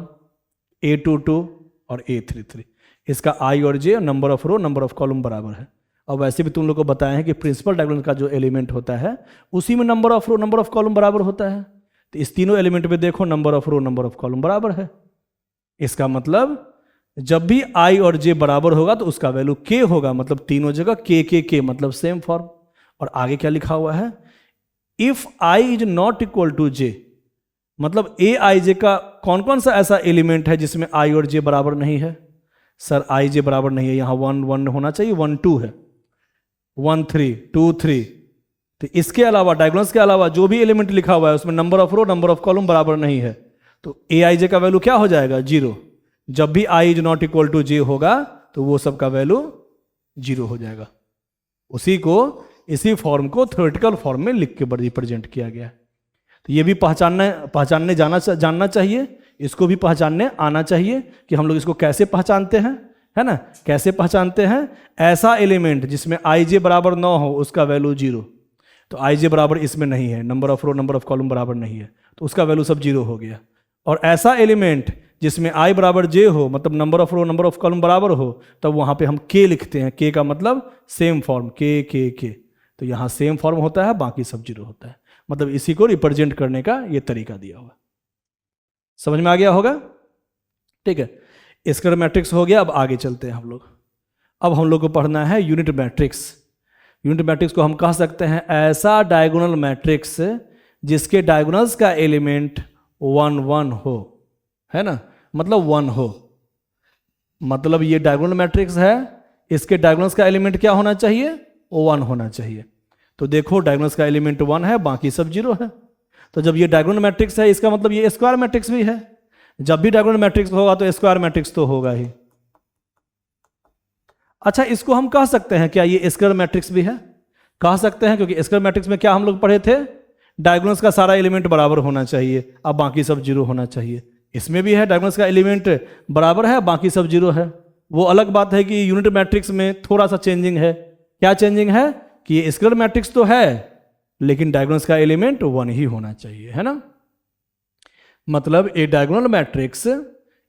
A22 और A33। इसका आई और J number of row number of column बराबर है। और वैसे भी तुम लोग को बताया है कि प्रिंसिपल डायगोनल का जो एलिमेंट होता है उसी में number of row number of column बराबर होता है। तो इस तीनों एलिमेंट में देखो number of row number of column बराबर है। इसका मतलब जब भी आई और जे बराबर होगा तो उसका वैल्यू के होगा, मतलब तीनों जगह के मतलब सेम फॉर्म। और आगे क्या लिखा हुआ है? If I is not equal to J, मतलब ए आई जे का कौन कौन सा ऐसा एलिमेंट है जिसमें आई और जे बराबर नहीं है? सर आई जे बराबर नहीं है, यहां 1 1 होना चाहिए, 1 2 है, 1 3 2 3। तो इसके अलावा डायगोनल्स के अलावा जो भी एलिमेंट लिखा हुआ है उसमें number of row number of column बराबर नहीं है, तो ए आई जे का वैल्यू क्या हो जाएगा? 0। जब भी आई इज नॉट इक्वल टू जे होगा तो वो सब का वैल्यू 0 हो जाएगा। इसी फॉर्म को थ्योरेटिकल फॉर्म में लिख के रिप्रेजेंट किया गया है। तो ये भी पहचानने जानना चाहिए, इसको भी पहचानने आना चाहिए कि हम लोग इसको कैसे पहचानते हैं, है ना? कैसे पहचानते हैं? ऐसा एलिमेंट जिसमें आई जे बराबर 9 हो उसका वैल्यू 0, तो आई जे बराबर इसमें नहीं है, number of row number of column बराबर नहीं है, तो उसका वैल्यू सब 0 हो गया। और ऐसा एलिमेंट जिसमें आई बराबर जे हो, मतलब number of row number of column बराबर हो, तब वहां पे हम के लिखते हैं। के का मतलब सेम फॉर्म, के। तो यहां सेम फॉर्म होता है, बाकी सब 0 होता है। मतलब इसी को रिप्रेजेंट करने का ये तरीका दिया हुआ। समझ में आ गया होगा? ठीक है, स्क्वायर मैट्रिक्स हो गया। अब आगे चलते हैं हम लोग। अब हम लोग को पढ़ना है यूनिट मैट्रिक्स। यूनिट मैट्रिक्स को हम कह सकते हैं ऐसा डायगोनल मैट्रिक्स जिसके डायगोनल्स का एलिमेंट 1 1 हो, है ना? मतलब 1 हो, मतलब ये डायगोनल मैट्रिक्स है, इसके डायगोनल्स का एलिमेंट क्या होना चाहिए? 1 होना चाहिए। तो देखो डायगोनल्स का एलिमेंट 1 है, बाकी सब 0 है। तो जब ये डायगोनल मैट्रिक्स है इसका मतलब ये स्क्वायर मैट्रिक्स भी है। जब भी डायगोनल मैट्रिक्स होगा तो स्क्वायर मैट्रिक्स तो होगा ही। अच्छा, इसको हम कह सकते हैं क्या ये स्क्वायर मैट्रिक्स भी है? कह सकते हैं, क्योंकि स्क्वायर मैट्रिक्स में क्या हम लोग पढ़े थे? डायगोनल्स का सारा एलिमेंट बराबर होना चाहिए, अब बाकी सब 0 होना चाहिए। इसमें भी है, डायगोनल्स का एलिमेंट बराबर है, बाकी सब 0 है। वो अलग बात है कि यूनिट मैट्रिक्स में थोड़ा सा चेंजिंग है। क्या चेंजिंग है? कि ये स्क्वायर मैट्रिक्स तो है लेकिन डायगोनल्स का एलिमेंट 1 ही होना चाहिए, है ना? मतलब a diagonal matrix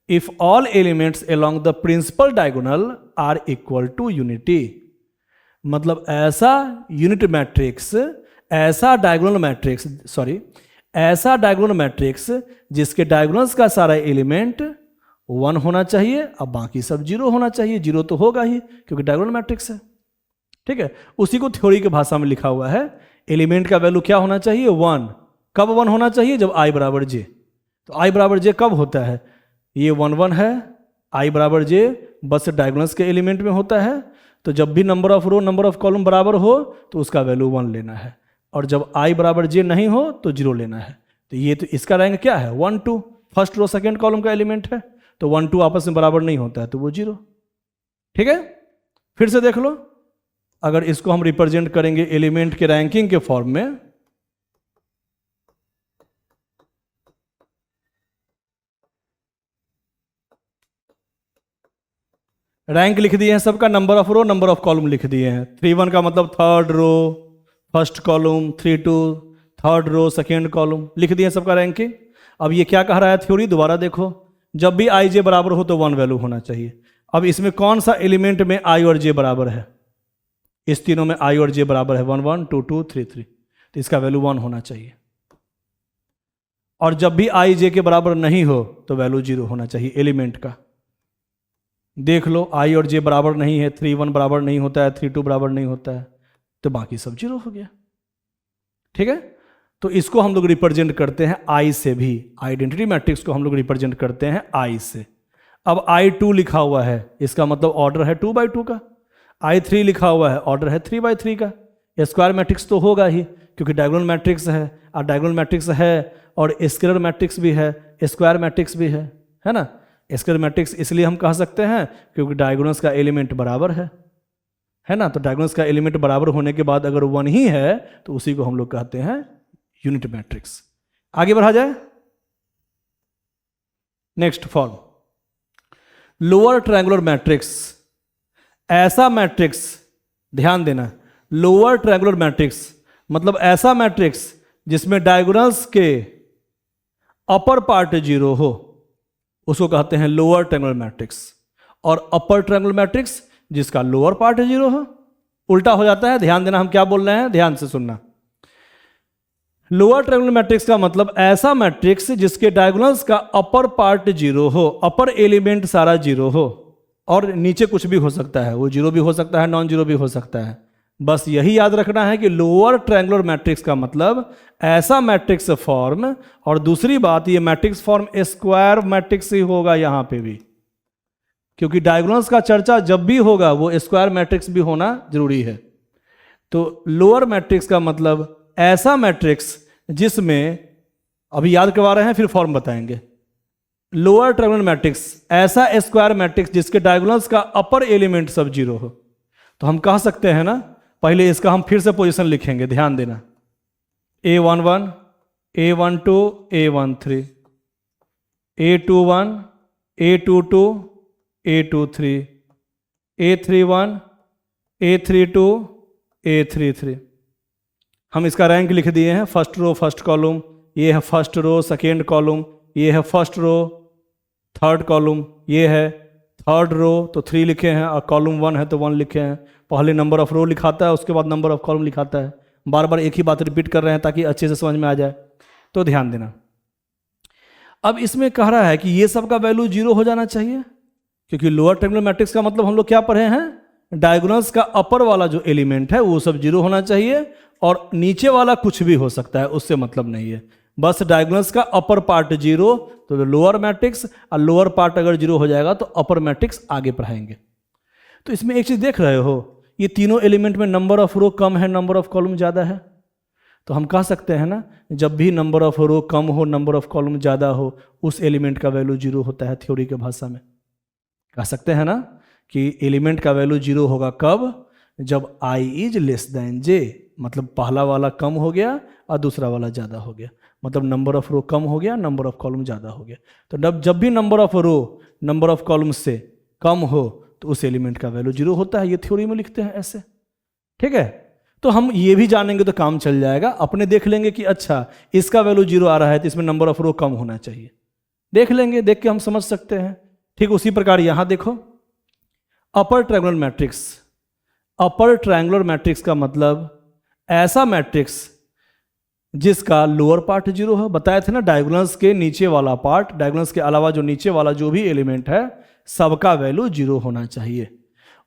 if all elements along the principal diagonal are equal to unity, मतलब ऐसा यूनिट मैट्रिक्स, ऐसा डायगोनल मैट्रिक्स जिसके डायगोनल्स का सारा एलिमेंट 1 होना चाहिए, अब बाकी सब 0 होना चाहिए। 0 तो होगा ही क्योंकि डायगोनल मैट्रिक्स है। ठीक है, उसी को थ्योरी की भाषा में लिखा हुआ है। एलिमेंट का वैल्यू क्या होना चाहिए? 1। कब 1 होना चाहिए? जब आई बराबर जे। तो आई बराबर जे कब होता है? ये 1 1 है, आई बराबर जे बस डायगोनल्स के एलिमेंट में होता है। तो जब भी number of row number of column बराबर हो तो उसका वैल्यू 1 लेना है, और जब आई बराबर जे नहीं हो तो 0 लेना है। तो ये तो इसका रैंक क्या है? 1 2, फर्स्ट रो सेकेंड कॉलम का एलिमेंट है, तो 1 2 आपस में बराबर नहीं होता है तो वो 0। ठीक है, फिर से देख लो, अगर इसको हम रिप्रेजेंट करेंगे एलिमेंट के रैंकिंग के फॉर्म में, रैंक लिख दिए हैं सबका, number of row number of column लिख दिए हैं। 3 1 का मतलब third row first column, 3 2 third row second column, लिख दिए सबका रैंकिंग। अब ये क्या कह रहा है थ्योरी? दोबारा देखो, जब भी आई जे बराबर हो तो 1 वैल्यू होना चाहिए। अब इसमें कौन सा एलिमेंट में आई और जे बराबर है? इस तीनों में आई और जे बराबर है, 1 1 2 2 3 3, तो इसका वैल्यू 1 होना चाहिए। और जब भी आई जे के बराबर नहीं हो तो वैल्यू 0 होना चाहिए एलिमेंट का। देख लो, आई और जे बराबर नहीं है, 3 1 बराबर नहीं होता है, 3 2 बराबर नहीं होता है, तो बाकी सब 0 हो गया। ठीक है, तो इसको हम लोग रिप्रेजेंट करते हैं आई से भी। आइडेंटिटी मैट्रिक्स को हम लोग रिप्रेजेंट करते हैं आई से। अब I2 लिखा हुआ है, इसका मतलब ऑर्डर है 2 by 2 का। I3 लिखा हुआ है, ऑर्डर है 3 by 3 का। स्क्वायर मैट्रिक्स तो होगा ही क्योंकि डायगोनल मैट्रिक्स है, और डायगोनल मैट्रिक्स है और स्केलर मैट्रिक्स भी है, स्क्वायर मैट्रिक्स भी है ना? स्केलर मैट्रिक्स इसलिए हम कह सकते हैं क्योंकि डायगोनल्स का एलिमेंट बराबर है ना? तो डायगोनल्स का एलिमेंट बराबर होने के बाद अगर 1 ही है तो उसी को हम लोग कहते हैं यूनिट मैट्रिक्स। आगे बढ़ा जाए, next form lower triangular matrix. ऐसा मैट्रिक्स, ध्यान देना, लोअर ट्रायंगुलर मैट्रिक्स मतलब ऐसा मैट्रिक्स जिसमें डायगोनल्स के अपर पार्ट 0 हो, उसको कहते हैं लोअर ट्रायंगुलर मैट्रिक्स। और अपर ट्रायंगुलर मैट्रिक्स जिसका लोअर पार्ट 0 हो। उल्टा हो जाता है, ध्यान देना हम क्या बोल रहे हैं, ध्यान से सुनना। लोअर ट्रायंगुलर मैट्रिक्स का मतलब ऐसा मैट्रिक्स जिसके डायगोनल्स का अपर पार्ट 0 हो, अपर एलिमेंट सारा 0 हो, और नीचे कुछ भी हो सकता है, वो 0 भी हो सकता है, नॉन 0 भी हो सकता है। बस यही याद रखना है कि लोअर ट्रायंगुलर मैट्रिक्स का मतलब ऐसा मैट्रिक्स फॉर्म, और दूसरी बात ये मैट्रिक्स फॉर्म स्क्वायर मैट्रिक्स ही होगा यहां पे भी, क्योंकि डायगोनल्स का चर्चा जब भी होगा वो स्क्वायर मैट्रिक्स भी होना जरूरी है। तो लोअर मैट्रिक्स का मतलब ऐसा मैट्रिक्स जिसमें, अभी याद करवा रहे हैं फिर फॉर्म बताएंगे, लोअर ट्रायंगुलर मैट्रिक्स ऐसा स्क्वायर मैट्रिक्स जिसके डायगोनल्स का अपर एलिमेंट सब 0 हो। तो हम कह सकते हैं ना, पहले इसका हम फिर से पोजीशन लिखेंगे, ध्यान देना, A11, A12, A13, A21, A22, A23, A31, A32, A33। हम इसका रैंक लिख दिए हैं, फर्स्ट रो फर्स्ट कॉलम, ये है फर्स्ट रो सेकेंड कॉलम, ये है फर्स्ट रो थर्ड कॉलम, ये है थर्ड रो तो 3 लिखे हैं, और कॉलम 1 है तो 1 लिखे हैं। पहले नंबर ऑफ रो लिखाता है, उसके बाद नंबर ऑफ कॉलम लिखाता है। बार बार एक ही बात रिपीट कर रहे हैं ताकि अच्छे से समझ में आ जाए, तो ध्यान देना। अब इसमें कह रहा है कि ये सब का वैल्यू 0 हो जाना चाहिए, क्योंकि लोअर ट्रायंगुलर मैट्रिक्स का मतलब हम लोग क्या पढ़े हैं, डायगोनल्स का अपर वाला जो एलिमेंट है वो सब 0 होना चाहिए, और नीचे वाला कुछ भी हो सकता है, उससे मतलब नहीं है। बस डायगोनल्स का अपर पार्ट 0 तो लोअर मैट्रिक्स, और लोअर पार्ट अगर 0 हो जाएगा तो अपर मैट्रिक्स आगे पढ़ाएंगे। तो इसमें एक चीज देख रहे हो, ये तीनों एलिमेंट में नंबर ऑफ रो कम है, नंबर ऑफ कॉलम ज्यादा है। तो हम कह सकते हैं ना, जब भी नंबर ऑफ रो कम हो, नंबर ऑफ कॉलम ज्यादा हो, उस एलिमेंट का वैल्यू 0 होता है। थ्योरी के भाषा में कह सकते हैं ना कि एलिमेंट का वैल्यू 0 होगा कब, जब i is less then j, मतलब पहला वाला कम हो गया और दूसरा वाला ज्यादा हो गया, मतलब नंबर ऑफ रो कम हो गया, नंबर ऑफ कॉलम ज्यादा हो गया। तो जब भी number of row number of column से कम हो तो उस एलिमेंट का वैल्यू 0 होता है। ये थ्योरी में लिखते हैं ऐसे, ठीक है। तो हम ये भी जानेंगे तो काम चल जाएगा, अपने देख लेंगे कि अच्छा इसका वैल्यू 0 आ रहा है तो इसमें नंबर ऑफ रो कम होना चाहिए, देख लेंगे, देख के हम समझ सकते हैं। ठीक उसी प्रकार यहां देखो, upper triangular matrix. Upper triangular matrix का मतलब ऐसा मैट्रिक्स जिसका लोअर पार्ट 0 हो। बताए थे ना, डायगोनल्स के नीचे वाला पार्ट, डायगोनल्स के अलावा जो नीचे वाला जो भी एलिमेंट है सबका वैल्यू 0 होना चाहिए।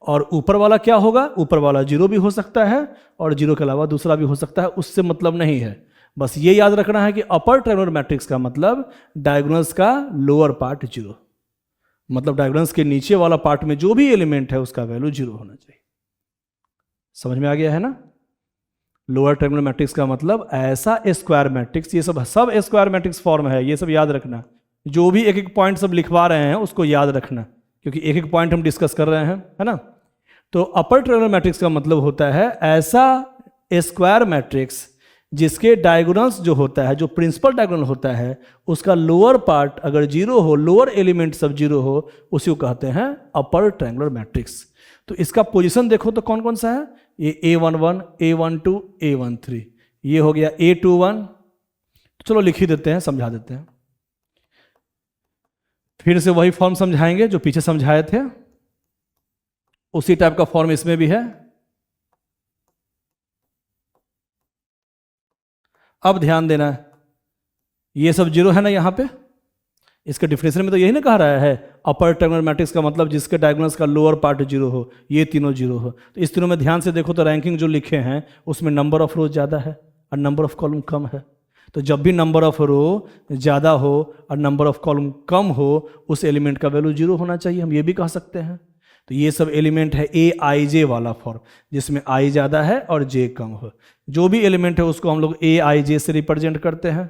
और ऊपर वाला क्या होगा, ऊपर वाला 0 भी हो सकता है और 0 के अलावा दूसरा भी हो सकता है, उससे मतलब नहीं है। बस ये याद रखना है कि अपर ट्रायंगुलर मैट्रिक्स का मतलब डायगोनल्स का लोअर पार्ट 0, मतलब डायगोनल्स के नीचे वाला पार्ट में जो भी एलिमेंट है उसका वैल्यू 0 होना चाहिए। समझ में आ गया है ना। लोअर ट्रायंगुलर मैट्रिक्स का मतलब ऐसा स्क्वायर मैट्रिक्स, ये सब स्क्वायर मैट्रिक्स फॉर्म है, ये सब याद रखना। जो भी एक एक पॉइंट सब लिखवा रहे हैं उसको याद रखना, क्योंकि एक एक पॉइंट हम डिस्कस कर रहे हैं, है ना। तो अपर ट्रायंगुलर मैट्रिक्स का मतलब होता है ऐसा स्क्वायर मैट्रिक्स जिसके डायगोनल्स जो होता है, जो प्रिंसिपल डायगोनल होता है, उसका लोअर पार्ट अगर 0 हो, लोअर एलिमेंट सब 0 हो, उसी को कहते हैं अपर ट्रायंगुलर मैट्रिक्स। तो इसका पोजीशन देखो तो कौन कौन सा है, ये A11, A12, A13, ये हो गया A21। चलो लिख ही देते हैं, समझा देते हैं, फिर से वही फॉर्म समझाएंगे जो पीछे समझाए थे, उसी टाइप का फॉर्म इसमें भी है। अब ध्यान देना है, ये सब 0 है ना यहाँ पे, इसके डिफिनेशन में तो यही ना कह रहा है अपर ट्रायंगुलर मैट्रिक्स का मतलब जिसके डायगोनल्स का लोअर पार्ट 0 हो, ये तीनों 0 हो। तो इस तीनों में ध्यान से देखो तो रैंकिंग जो लिखे हैं उसमें नंबर ऑफ रो ज़्यादा है और नंबर ऑफ कॉलम कम है। तो जब भी नंबर ऑफ रो ज़्यादा हो और नंबर ऑफ कॉलम कम हो, उस एलिमेंट का वैल्यू 0 होना चाहिए, हम ये भी कह सकते हैं। तो ये सब एलिमेंट है AIJ वाला फॉर्म, जिसमें I ज़्यादा है और J कम हो। जो भी एलिमेंट है उसको हम लोग AIJ से रिप्रेजेंट करते हैं।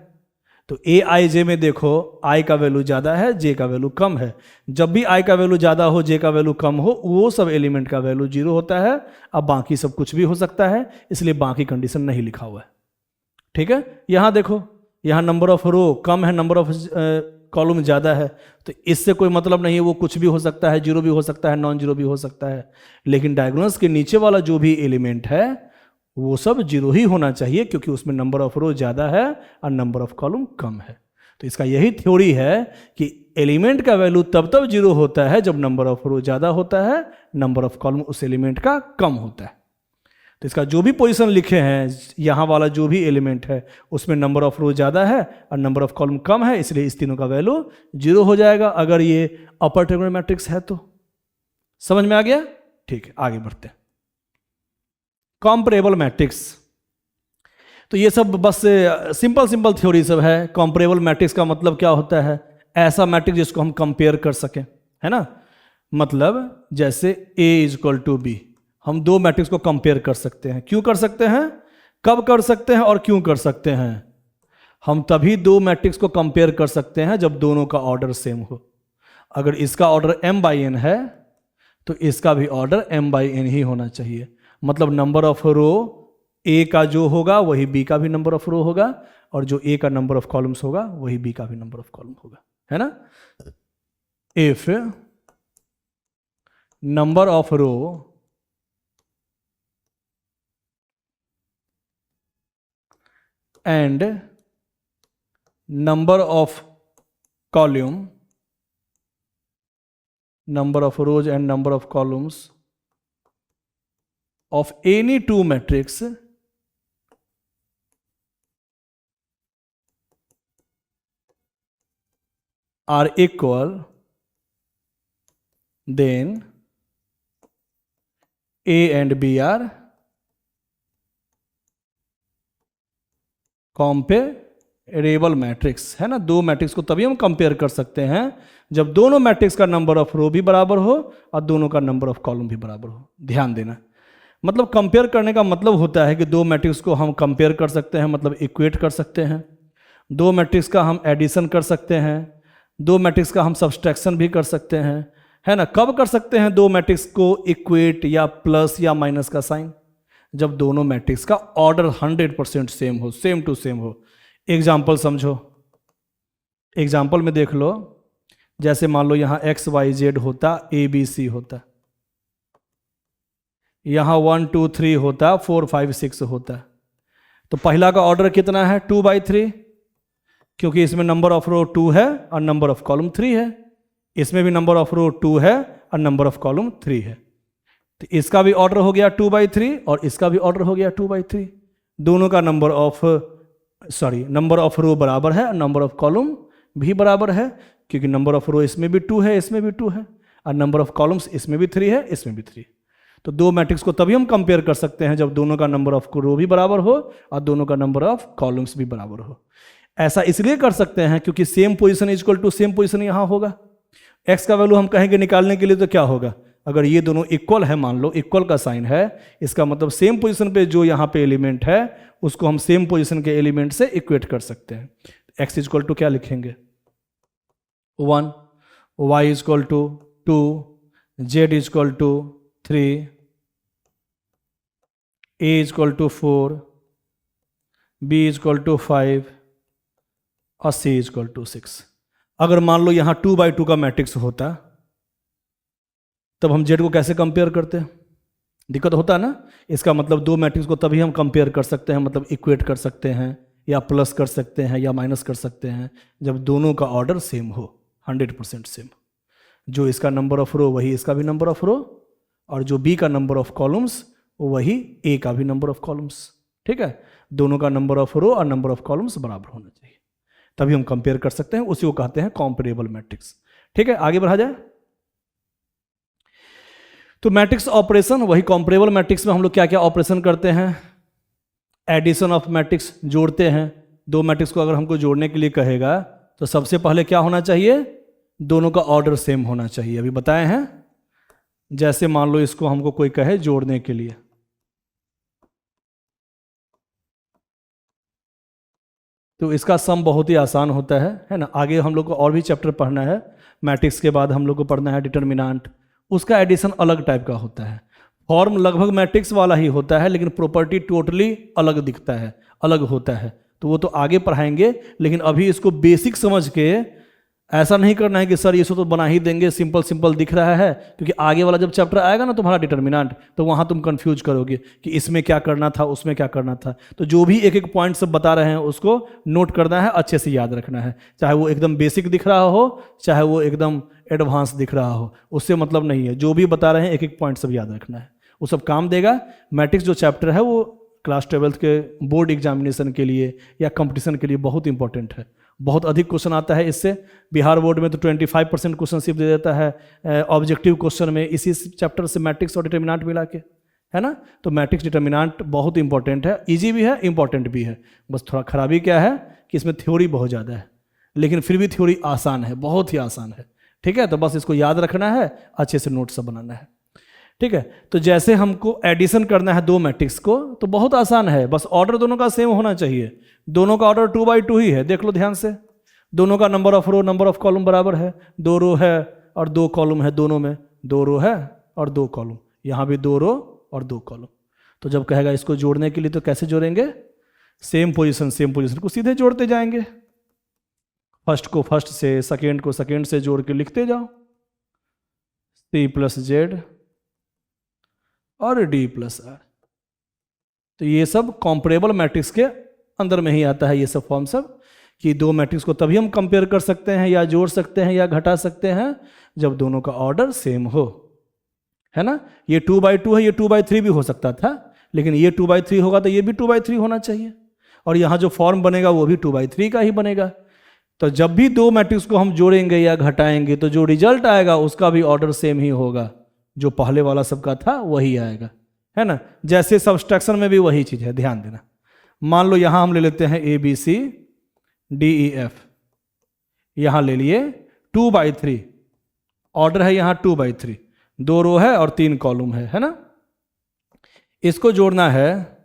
तो AIJ में देखो I का वैल्यू ज़्यादा है, J का वैल्यू कम है। जब भी I का वैल्यू ज़्यादा हो, J का वैल्यू कम हो, वो सब एलिमेंट का वैल्यू 0 होता है। अब बाकी सब कुछ भी हो सकता है, इसलिए बाकी कंडीशन नहीं लिखा हुआ है, ठीक है। यहाँ देखो, यहाँ नंबर ऑफ रो कम है, नंबर ऑफ कॉलम ज़्यादा है, तो इससे कोई मतलब नहीं है, वो कुछ भी हो सकता है, जीरो भी हो सकता है, नॉन जीरो भी हो सकता है। लेकिन डायगोनल्स के नीचे वाला जो भी एलिमेंट है वो सब जीरो ही होना चाहिए, क्योंकि उसमें नंबर ऑफ रो ज़्यादा है और नंबर ऑफ कॉलम कम है। तो इसका यही थ्योरी है कि एलिमेंट का वैल्यू तब जीरो होता है जब नंबर ऑफ रो ज़्यादा होता है, नंबर ऑफ कॉलम उस एलिमेंट का कम होता है। तो इसका जो भी पोजीशन लिखे हैं, यहाँ वाला जो भी एलिमेंट है उसमें नंबर ऑफ रो ज़्यादा है और नंबर ऑफ कॉलम कम है, इसलिए इस तीनों का वैल्यू जीरो हो जाएगा अगर ये अपर ट्रायंगुलर मैट्रिक्स है तो। समझ में आ गया? ठीक है, आगे बढ़ते हैं। कॉम्परेबल मैट्रिक्स, तो ये सब बस सिंपल थ्योरी सब है। कॉम्परेबल मैट्रिक्स का मतलब क्या होता है? ऐसा मैट्रिक्स जिसको हम कंपेयर कर सकें, है ना। मतलब जैसे A इजक्वल टू बी, हम दो मैट्रिक्स को कंपेयर कर सकते हैं। क्यों कर सकते हैं, कब कर सकते हैं और क्यों कर सकते हैं? हम तभी दो मैट्रिक्स को कंपेयर कर सकते हैं जब दोनों का ऑर्डर सेम हो। अगर इसका ऑर्डर m/n है तो इसका भी ऑर्डर m/n ही होना चाहिए। मतलब नंबर ऑफ रो A का जो होगा वही B का भी नंबर ऑफ रो होगा, और जो A का नंबर ऑफ कॉलम्स होगा वही B का भी नंबर ऑफ कॉलम होगा, है ना। If number of row and number of column, number of rows and number of columns of any two matrix are equal, then A and B are comparable matrix, है ना। दो मैट्रिक्स को तभी हम कंपेयर कर सकते हैं जब दोनों मैट्रिक्स का नंबर ऑफ रो भी बराबर हो और दोनों का नंबर ऑफ कॉलम भी बराबर हो। ध्यान देना, मतलब कंपेयर करने का मतलब होता है कि दो मैट्रिक्स को हम कंपेयर कर सकते हैं, मतलब इक्वेट कर सकते हैं। दो मैट्रिक्स का हम एडिशन कर सकते हैं, दो मैट्रिक्स का हम सब्सट्रैक्शन भी कर सकते हैं, है ना। कब कर सकते हैं दो मैट्रिक्स को इक्वेट या प्लस या माइनस का साइन? जब दोनों मैट्रिक्स का ऑर्डर 100% सेम हो, सेम टू सेम हो। एग्जाम्पल समझो, एग्जाम्पल में देख लो, जैसे मान लो यहाँ XYZ होता, ABC होता, यहाँ 1 2 3 होता, 4 5 6 होता, तो पहला का ऑर्डर कितना है? 2/3, क्योंकि इसमें नंबर ऑफ रो 2 है और नंबर ऑफ कॉलम 3 है। इसमें भी नंबर ऑफ रो 2 है और नंबर ऑफ कॉलम 3 है, तो इसका भी ऑर्डर हो गया 2/3 और इसका भी ऑर्डर हो गया 2/3। दोनों का नंबर ऑफ रो बराबर है और नंबर ऑफ कॉलम भी बराबर है, क्योंकि नंबर ऑफ रो इसमें भी 2 है, इसमें भी 2 है, और नंबर ऑफ कॉलम्स इसमें भी 3 है, इसमें भी 3। तो दो मैट्रिक्स को तभी हम कंपेयर कर सकते हैं जब दोनों का नंबर ऑफ रो भी बराबर हो और दोनों का नंबर ऑफ कॉलम्स भी बराबर हो। ऐसा इसलिए कर सकते हैं क्योंकि same position equal to same position यहां होगा। एक्स का वैल्यू हम कहेंगे निकालने के लिए तो क्या होगा? अगर ये दोनों इक्वल है, मान लो इक्वल का साइन है, इसका मतलब सेम पोजीशन पे जो यहाँ पे एलिमेंट है उसको हम सेम पोजीशन के एलिमेंट से इक्वेट कर सकते हैं। एक्स इक्वल टू क्या लिखेंगे? 1, Y equal to 2, Z equal to 3, A equal to 4, B equal to 5 और सी इक्वल टू 6। अगर मान लो यहाँ 2/2 का मैट्रिक्स होता तब हम जेड को कैसे कंपेयर करते हैं? दिक्कत होता है ना। इसका मतलब दो मैट्रिक्स को तभी हम कंपेयर कर सकते हैं, मतलब इक्वेट कर सकते हैं या प्लस कर सकते हैं या माइनस कर सकते हैं, जब दोनों का ऑर्डर सेम हो, 100% सेम। जो इसका नंबर ऑफ रो वही इसका भी नंबर ऑफ रो, और जो बी का नंबर ऑफ कॉलम्स वही ए का भी नंबर ऑफ कॉलम्स। ठीक है, दोनों का नंबर ऑफ रो और नंबर ऑफ कॉलम्स बराबर होना चाहिए, तभी हम कंपेयर कर सकते हैं। उसी को कहते हैं कॉम्परेबल मैट्रिक्स। ठीक है, आगे बढ़ा जाए। तो मैट्रिक्स ऑपरेशन, वही कॉम्परेबल मैट्रिक्स में हम लोग क्या क्या ऑपरेशन करते हैं? एडिशन ऑफ मैट्रिक्स, जोड़ते हैं। दो मैट्रिक्स को अगर हमको जोड़ने के लिए कहेगा तो सबसे पहले क्या होना चाहिए? दोनों का ऑर्डर सेम होना चाहिए। अभी बताए हैं, जैसे मान लो इसको हमको कोई कहे जोड़ने के लिए, तो इसका सम बहुत ही आसान होता है ना। आगे हम लोग को और भी चैप्टर पढ़ना है, मैट्रिक्स के बाद हम लोग को पढ़ना है डिटर्मिनेंट। उसका एडिशन अलग टाइप का होता है, फॉर्म लगभग मैट्रिक्स वाला ही होता है, लेकिन प्रॉपर्टी टोटली अलग दिखता है, अलग होता है। तो वो तो आगे पढ़ाएंगे, लेकिन अभी इसको बेसिक समझ के ऐसा नहीं करना है कि सर ये तो बना ही देंगे, सिंपल सिंपल दिख रहा है, क्योंकि आगे वाला जब चैप्टर आएगा ना तुम्हारा डिटर्मिनेंट, तो वहाँ तुम कंफ्यूज करोगे कि इसमें क्या करना था, उसमें क्या करना था। तो जो भी एक एक पॉइंट सब बता रहे हैं उसको नोट करना है, अच्छे से याद रखना है, चाहे वो एकदम बेसिक दिख रहा हो, चाहे वो एकदम एडवांस दिख रहा हो, उससे मतलब नहीं है। जो भी बता रहे हैं एक एक पॉइंट सब याद रखना है, वो सब काम देगा। मैट्रिक्स जो चैप्टर है वो क्लास 12th के बोर्ड एग्जामिनेशन के लिए या कंपटीशन के लिए बहुत इंपॉर्टेंट है। बहुत अधिक क्वेश्चन आता है इससे। बिहार बोर्ड में तो 25% क्वेश्चन सिर्फ दे देता है ऑब्जेक्टिव क्वेश्चन में, इसी चैप्टर से मैट्रिक्स और डिटर्मिनेंट मिला के, है ना। तो मैट्रिक्स डिटर्मिनेंट बहुत इंपॉर्टेंट है, इजी भी है, इंपॉर्टेंट भी है। बस थोड़ा खराबी क्या है कि इसमें थ्योरी बहुत ज़्यादा है, लेकिन फिर भी थ्योरी आसान है, बहुत ही आसान है, ठीक है। तो बस इसको याद रखना है, अच्छे से नोट्स बनाना है, ठीक है। तो जैसे हमको एडिशन करना है दो मैट्रिक्स को, तो बहुत आसान है, बस ऑर्डर दोनों का सेम होना चाहिए। दोनों का ऑर्डर 2x2 ही है, देख लो ध्यान से। दोनों का number of row number of column बराबर है, 2 रो है और 2 कॉलम है, दोनों में 2 रो है और 2 कॉलम, यहाँ भी 2 रो और 2 कॉलम। तो जब कहेगा इसको जोड़ने के लिए तो कैसे जोड़ेंगे, सेम पोजीशन को सीधे जोड़ते जाएंगे। फर्स्ट को फर्स्ट से, सेकेंड को सेकेंड से जोड़ के लिखते जाओ, C + Z और D + R। तो ये सब कॉम्परेबल मैट्रिक्स के अंदर में ही आता है, ये सब फॉर्म सब, कि दो मैट्रिक्स को तभी हम कंपेयर कर सकते हैं या जोड़ सकते हैं या घटा सकते हैं जब दोनों का ऑर्डर सेम हो, है ना। ये 2x2 है, ये 2x3 भी हो सकता था, लेकिन ये 2x3 होगा तो ये भी 2x3 होना चाहिए, और यहाँ जो फॉर्म बनेगा वो भी 2x3 का ही बनेगा। तो जब भी दो मैट्रिक्स को हम जोड़ेंगे या घटाएंगे तो जो रिजल्ट आएगा उसका भी ऑर्डर सेम ही होगा, जो पहले वाला सबका था वही आएगा, है ना। जैसे सब्सट्रैक्शन में भी वही चीज़ है, ध्यान देना। मान लो यहाँ हम ले लेते हैं ABCDEF, यहाँ ले लिए 2x3, ऑर्डर है यहाँ 2x3, 2 रो है और 3 कॉलम है ना। इसको जोड़ना है,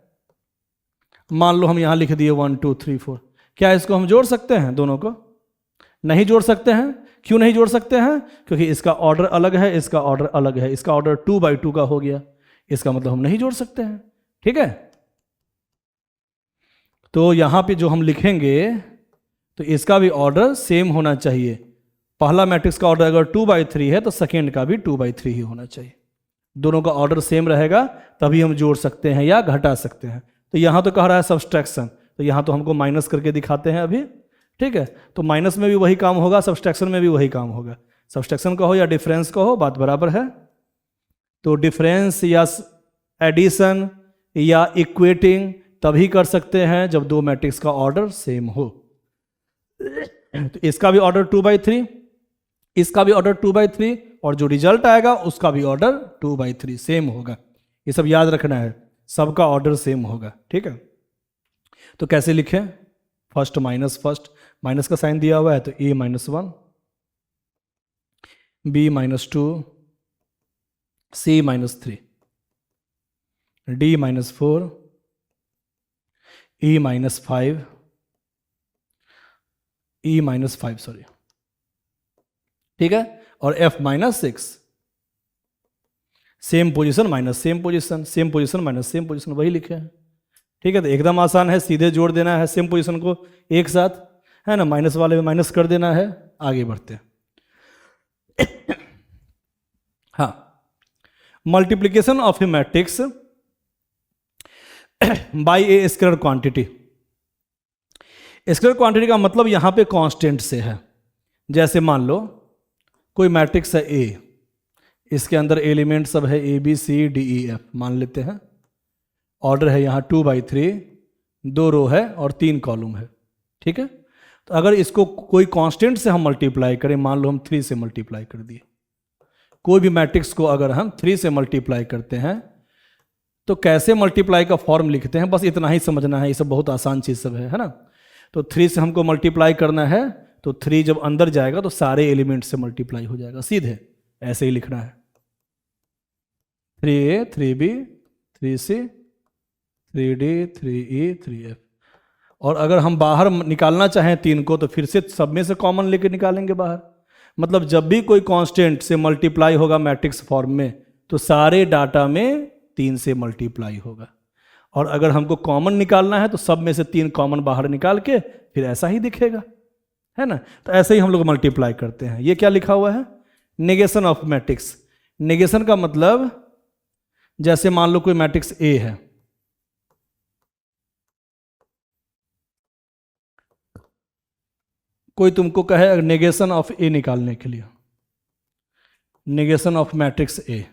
मान लो हम यहाँ लिख दिए 1 2 3 4। क्या इसको हम जोड़ सकते हैं दोनों को? नहीं जोड़ सकते हैं। क्यों नहीं जोड़ सकते हैं? क्योंकि इसका ऑर्डर अलग है, इसका ऑर्डर अलग है, इसका ऑर्डर 2x2 का हो गया, इसका मतलब हम नहीं जोड़ सकते हैं, ठीक है। तो यहां पे जो हम लिखेंगे तो इसका भी ऑर्डर सेम होना चाहिए। पहला मैट्रिक्स का ऑर्डर अगर 2x3 है तो सेकेंड का भी 2x3 ही होना चाहिए। दोनों का ऑर्डर सेम रहेगा तभी हम जोड़ सकते हैं या घटा सकते हैं। तो यहां तो कह रहा है सब्सट्रैक्शन, तो यहां तो हमको माइनस करके दिखाते हैं अभी, ठीक है। तो माइनस में भी वही काम होगा, सब्सट्रैक्शन में भी वही काम होगा। सब्सट्रैक्शन कहो या डिफरेंस कहो, बात बराबर है। तो डिफरेंस या एडिशन या इक्वेटिंग तभी कर सकते हैं जब दो मैट्रिक्स का ऑर्डर सेम हो। तो इसका भी ऑर्डर 2x3, इसका भी ऑर्डर 2x3, और जो रिजल्ट आएगा उसका भी ऑर्डर 2x3 सेम होगा। ये सब याद रखना है, सबका ऑर्डर सेम होगा, ठीक है। तो कैसे लिखें? फर्स्ट माइनस फर्स्ट, माइनस का साइन दिया हुआ है तो A - 1, B - 2, C - 3, D - 4, E - 5, E - 5 sorry, ठीक है। और F - 6, same position minus same position, same position minus same position, वही लिखे हैं, ठीक है। तो एकदम आसान है, सीधे जोड़ देना है सेम पोजीशन को एक साथ, है ना। माइनस वाले में माइनस कर देना है, आगे बढ़ते हैं। हाँ, multiplication of A matrix bye a scalar quantity. Scalar quantity का मतलब यहां पे कांस्टेंट से है। जैसे मान लो कोई मैट्रिक्स है A, इसके अंदर एलिमेंट सब है A B C D E F मान लेते हैं। ऑर्डर है यहाँ 2x3, 2 रो है और 3 कॉलम है, ठीक है। तो अगर इसको कोई कांस्टेंट से हम मल्टीप्लाई करें, मान लो हम 3 से मल्टीप्लाई कर दिए, कोई भी मैट्रिक्स को अगर हम 3 से मल्टीप्लाई करते हैं तो कैसे मल्टीप्लाई का फॉर्म लिखते हैं, बस इतना ही समझना है। ये सब बहुत आसान चीज़ सब है ना। तो 3 से हमको मल्टीप्लाई करना है, तो 3 जब अंदर जाएगा तो सारे एलिमेंट से मल्टीप्लाई हो जाएगा, सीधे ऐसे ही लिखना है। 3A 3B 3C 3D 3E 3F। और अगर हम बाहर निकालना चाहें 3 को तो फिर से सब में से कॉमन लेके निकालेंगे बाहर। मतलब जब भी कोई कांस्टेंट से मल्टीप्लाई होगा मैट्रिक्स फॉर्म में तो सारे डाटा में 3 से मल्टीप्लाई होगा। और अगर हमको कॉमन निकालना है तो सब में से 3 कॉमन बाहर निकाल के फिर ऐसा ही दिखेगा, है ना। तो ऐसे ही हम लोग मल्टीप्लाई करते हैं। ये क्या लिखा हुआ है, नेगेशन ऑफ मैट्रिक्स। नेगेशन का मतलब जैसे मान लो कोई मैट्रिक्स ए है, कोई तुमको कहे नेगेशन ऑफ ए निकालने के लिए, नेगेशन ऑफ मैट्रिक्स ए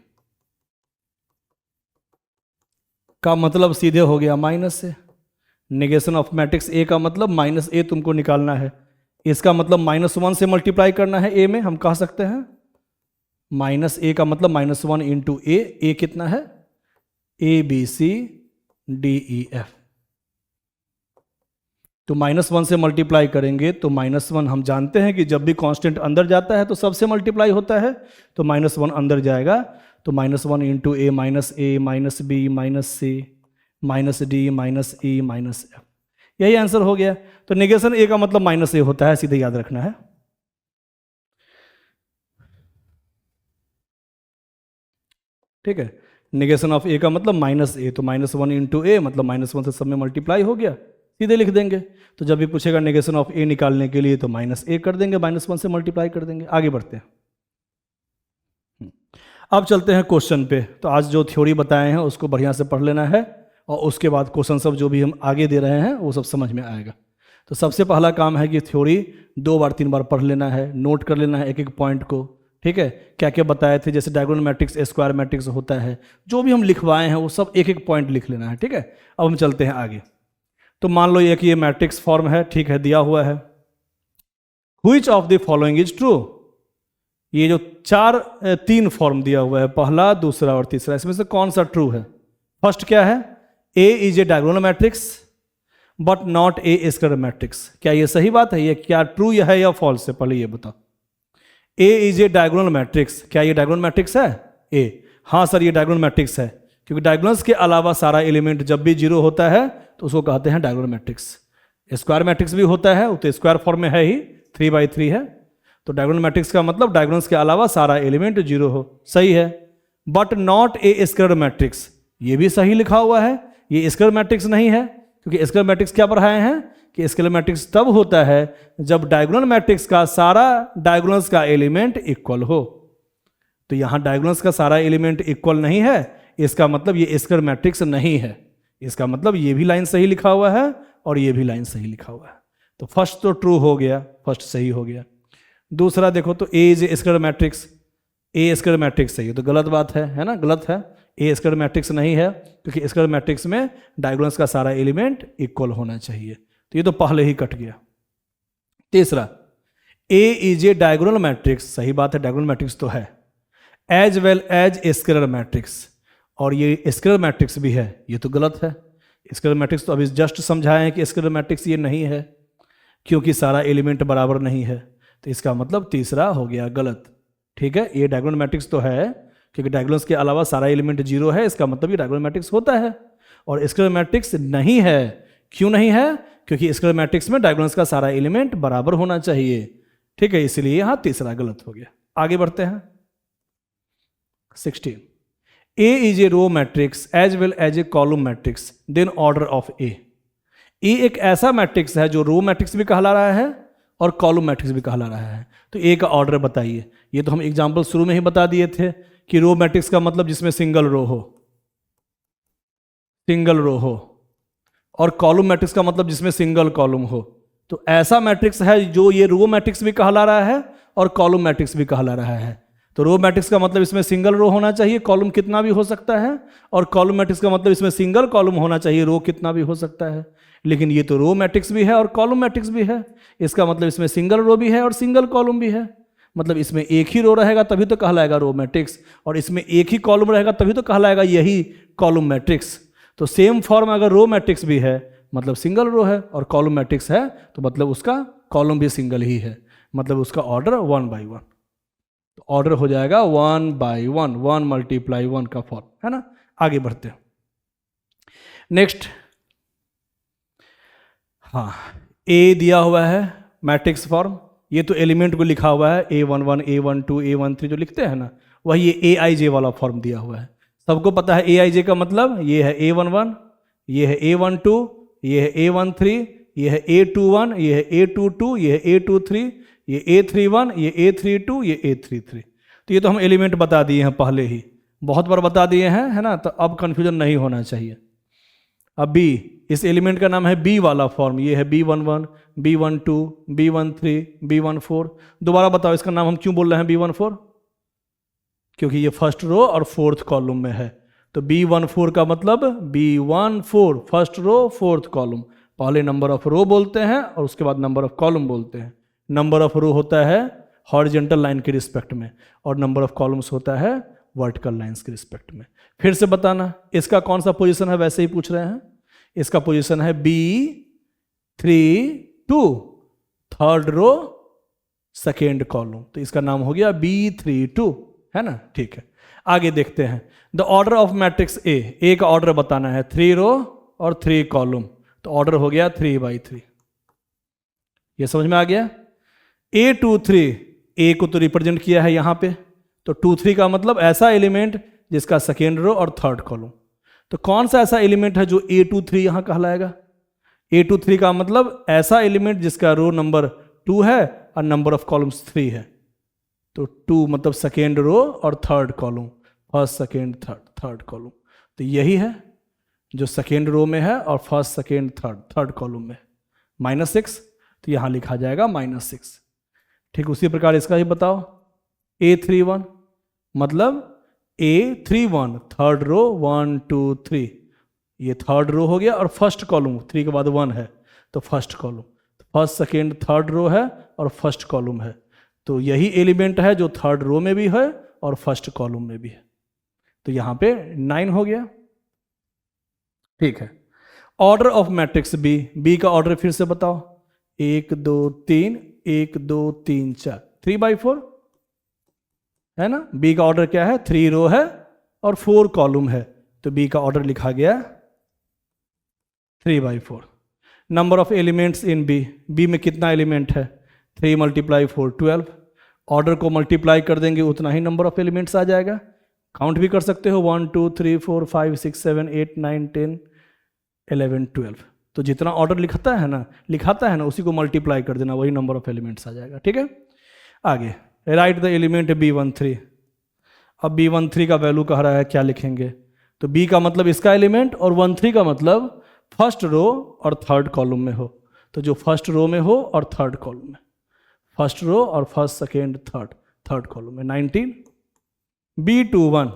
का मतलब सीधे हो गया माइनस से। नेगेशन ऑफ मैट्रिक्स ए का मतलब माइनस ए तुमको निकालना है, इसका मतलब -1 से मल्टीप्लाई करना है ए में। हम कह सकते हैं माइनस ए का मतलब -1 इंटू ए कितना है, A B C D E F. तो -1 से मल्टीप्लाई करेंगे तो -1 हम जानते हैं कि जब भी कांस्टेंट अंदर जाता है तो सबसे मल्टीप्लाई होता है, तो -1 अंदर जाएगा, तो -1 इंटू ए माइनस बी माइनस सी minus D minus E minus F, यही आंसर हो गया। तो नेगेशन ए का मतलब -a होता है, सीधे याद रखना है। ठीक है, नेगेशन ऑफ ए का मतलब -a, तो -1 इंटू ए मतलब -1 से सब में मल्टीप्लाई हो गया, सीधे लिख देंगे। तो जब भी पूछेगा नेगेशन ऑफ ए निकालने के लिए तो -a कर देंगे, -1 से मल्टीप्लाई कर देंगे। आगे बढ़ते हैं, अब चलते हैं क्वेश्चन पे। तो आज जो थ्योरी बताए हैं उसको बढ़िया से पढ़ लेना है, और उसके बाद क्वेश्चन सब जो भी हम आगे दे रहे हैं वो सब समझ में आएगा। तो सबसे पहला काम है कि थ्योरी 2 बार 3 बार पढ़ लेना है, नोट कर लेना है एक एक पॉइंट को। ठीक है, क्या क्या बताए थे, जैसे डायगोनल मैट्रिक्स, स्क्वायर मैट्रिक्स होता है, जो भी हम लिखवाए हैं वो सब एक एक पॉइंट लिख लेना है। ठीक है, अब हम चलते हैं आगे। तो मान लो ये कि ये मैट्रिक्स फॉर्म है, ठीक है, दिया हुआ है। Which of the following is true, ये जो 3 फॉर्म दिया हुआ है, पहला, दूसरा और तीसरा, इसमें से कौन सा ट्रू है। फर्स्ट क्या है, A is a diagonal matrix but not a square matrix. क्या ये सही बात है, ये क्या ट्रू है या फॉल्स है, पहले ये बताओ। ए इज ए डायगोनल मैट्रिक्स, क्या ये डायगोनल मैट्रिक्स है ए? हाँ सर, ये डायगोनल मैट्रिक्स है, क्योंकि डायगोनल्स के अलावा सारा एलिमेंट जब भी 0 होता है तो उसको कहते हैं डायगोनल मैट्रिक्स। स्क्वायर मैट्रिक्स भी होता है, वो तो स्क्वायर फॉर्म में है ही, 3×3 है। तो डायगोनल मैट्रिक्स का मतलब डायगोनल्स के अलावा सारा एलिमेंट 0 हो, सही है। But not a square matrix, ये भी सही लिखा हुआ है, ये स्क्वायर मैट्रिक्स नहीं है, क्योंकि स्क्वायर मैट्रिक्स क्या पढ़ाए हैं कि स्क्वायर मैट्रिक्स तब होता है जब डायगोनल मैट्रिक्स का सारा डायगोनल्स का एलिमेंट इक्वल हो। तो यहां डायगोनल्स का सारा एलिमेंट इक्वल नहीं है, इसका मतलब ये स्क्वायर मैट्रिक्स नहीं है। इसका मतलब ये भी लाइन सही लिखा हुआ है और ये भी लाइन सही लिखा हुआ है। तो फर्स्ट तो ट्रू हो गया, फर्स्ट सही हो गया। दूसरा देखो, तो A is square matrix, A square matrix सही है, तो गलत बात है ना, गलत है। ए स्क्वायर मैट्रिक्स नहीं है, क्योंकि स्क्वायर मैट्रिक्स में डायगोनल्स का सारा एलिमेंट इक्वल होना चाहिए, तो ये तो पहले ही कट गया। तीसरा, A is a diagonal matrix, सही बात है, डायगोनल मैट्रिक्स तो है, as well as square matrix, और ये स्क्वायर मैट्रिक्स भी है, ये तो गलत है। स्क्वायर मैट्रिक्स तो अभी जस्ट समझाए हैं कि स्क्वायर मैट्रिक्स ये नहीं है, क्योंकि सारा एलिमेंट बराबर नहीं है, तो इसका मतलब तीसरा हो गया गलत। ठीक है, ये डायगोनल मैट्रिक्स तो है, क्योंकि डायगोनल्स के अलावा सारा एलिमेंट 0 है, इसका मतलब ये डायगोनल मैट्रिक्स होता है। और स्क्वायर मैट्रिक्स नहीं है, क्यों नहीं है, क्योंकि स्क्वायर मैट्रिक्स में डायगोनल्स का सारा एलिमेंट बराबर होना चाहिए। ठीक है, इसलिए यहां तीसरा गलत हो गया। आगे बढ़ते हैं। 16, A is a row matrix as well as a column matrix, then order of A. A एक ऐसा मैट्रिक्स है जो रो मैट्रिक्स भी कहला रहा है और कॉलम मैट्रिक्स भी कहला रहा है। तो ए का ऑर्डर बताइए। ये तो हम एग्जाम्पल शुरू में ही बता दिए थे कि रो मैट्रिक्स का मतलब जिसमें सिंगल रो हो, सिंगल रो हो, और कॉलम मैट्रिक्स का मतलब जिसमें सिंगल कॉलम हो। तो ऐसा मैट्रिक्स है जो ये रो मैट्रिक्स भी कहला रहा है और कॉलम मैट्रिक्स भी कहला रहा है। तो रो मैट्रिक्स का मतलब इसमें सिंगल रो होना चाहिए, कॉलम कितना भी हो सकता है, और कॉलम मैट्रिक्स का मतलब इसमें सिंगल कॉलम होना चाहिए, रो कितना भी हो सकता है। लेकिन ये तो रो मैट्रिक्स भी है और कॉलम मैट्रिक्स भी है, इसका मतलब इसमें सिंगल रो भी है और सिंगल कॉलम भी है। मतलब इसमें एक ही रो रहेगा तभी तो कहलाएगा रो मैट्रिक्स, और इसमें एक ही कॉलम रहेगा तभी तो कहलाएगा यही कॉलम मैट्रिक्स। तो सेम फॉर्म अगर रो मैट्रिक्स भी है मतलब सिंगल रो है, और कॉलम मैट्रिक्स है तो मतलब उसका कॉलम भी सिंगल ही है, मतलब उसका ऑर्डर 1/1। तो ऑर्डर हो जाएगा 1/1, 1 × 1 का फॉर्म है ना। आगे बढ़ते हैं। नेक्स्ट, हाँ, ए दिया हुआ है मैट्रिक्स फॉर्म, ये तो एलिमेंट को लिखा हुआ है A11, A12, A13 जो लिखते हैं ना, वही ये AIJ वाला फॉर्म दिया हुआ है। सबको पता है AIJ का मतलब, ये है A11, ये है A12, ये है A13, ये है A21, ये है A22, ये है A23, ये A31, ये A32, ये A33। तो ये तो हम एलिमेंट बता दिए हैं पहले ही, बहुत बार बता दिए हैं, है ना। तो अब कंफ्यूजन नहीं होना चाहिए। अब B, इस एलिमेंट का नाम है B वाला फॉर्म, ये है B11, B12, B13, B14। दोबारा बताओ इसका नाम हम क्यों बोल रहे हैं B14? क्योंकि ये फर्स्ट रो और फोर्थ कॉलम में है। तो B14 का मतलब B14 first row fourth column. पहले नंबर ऑफ रो बोलते हैं और उसके बाद नंबर ऑफ कॉलम बोलते हैं। नंबर ऑफ रो होता है हॉरिजॉन्टल लाइन के रिस्पेक्ट में और नंबर ऑफ कॉलम्स होता है वर्टिकल लाइंस के रिस्पेक्ट में। फिर से बताना इसका कौन सा पोजीशन है, वैसे ही पूछ रहे हैं। इसका पोजीशन है B32 third row second column, तो इसका नाम हो गया B32, है ना। ठीक है, आगे देखते हैं। The order of matrix A का ऑर्डर बताना है, 3 रो और 3 कॉलम, तो ऑर्डर हो गया 3/3। ये समझ में आ गया। A23, ए को तो रिप्रेजेंट किया है यहां पे, तो 2-3 का मतलब ऐसा एलिमेंट जिसका सेकेंड रो और थर्ड कॉलम। तो कौन सा ऐसा एलिमेंट है जो A23 यहां कहलाएगा? A23 का मतलब ऐसा एलिमेंट जिसका रो नंबर 2 है और नंबर ऑफ कॉलम्स 3 है। तो 2 मतलब सेकेंड रो और third column, first second third column. तो यही है जो सेकेंड रो में है और फर्स्ट सेकेंड थर्ड कॉलम में। -6, तो यहां लिखा जाएगा -6। ठीक उसी प्रकार इसका ही बताओ। A31 मतलब A31 थर्ड रो 1 2 3, ये थर्ड रो हो गया और फर्स्ट कॉलम 3 के बाद 1 है तो first column, first second third row है और फर्स्ट कॉलम है। तो यही एलिमेंट है जो थर्ड रो में भी है और फर्स्ट कॉलम में भी है। तो यहां पे 9 हो गया। ठीक है, ऑर्डर ऑफ मैट्रिक्स बी का ऑर्डर फिर से बताओ। 1 2 3 1 2 3 4, 3/4 है ना। बी का ऑर्डर क्या है? 3 रो है और 4 कॉलम है, तो बी का ऑर्डर लिखा गया 3/4। Number of elements in B में कितना एलिमेंट है? 3 × 4 12। ऑर्डर को मल्टीप्लाई कर देंगे उतना ही नंबर ऑफ एलिमेंट्स आ जाएगा। काउंट भी कर सकते हो, 1 2 3 4 5 6 7 8 9 10 11 12। तो जितना ऑर्डर लिखाता है ना उसी को मल्टीप्लाई कर देना, वही नंबर ऑफ एलिमेंट्स आ जाएगा। ठीक है, आगे राइट द एलिमेंट B13। अब B13 का वैल्यू कह रहा है, क्या लिखेंगे? तो B का मतलब इसका एलिमेंट और 13 का मतलब फर्स्ट रो और थर्ड कॉलम में हो। तो जो फर्स्ट रो में हो और थर्ड कॉलम में, फर्स्ट रो और फर्स्ट सेकेंड थर्ड कॉलम में 19। B21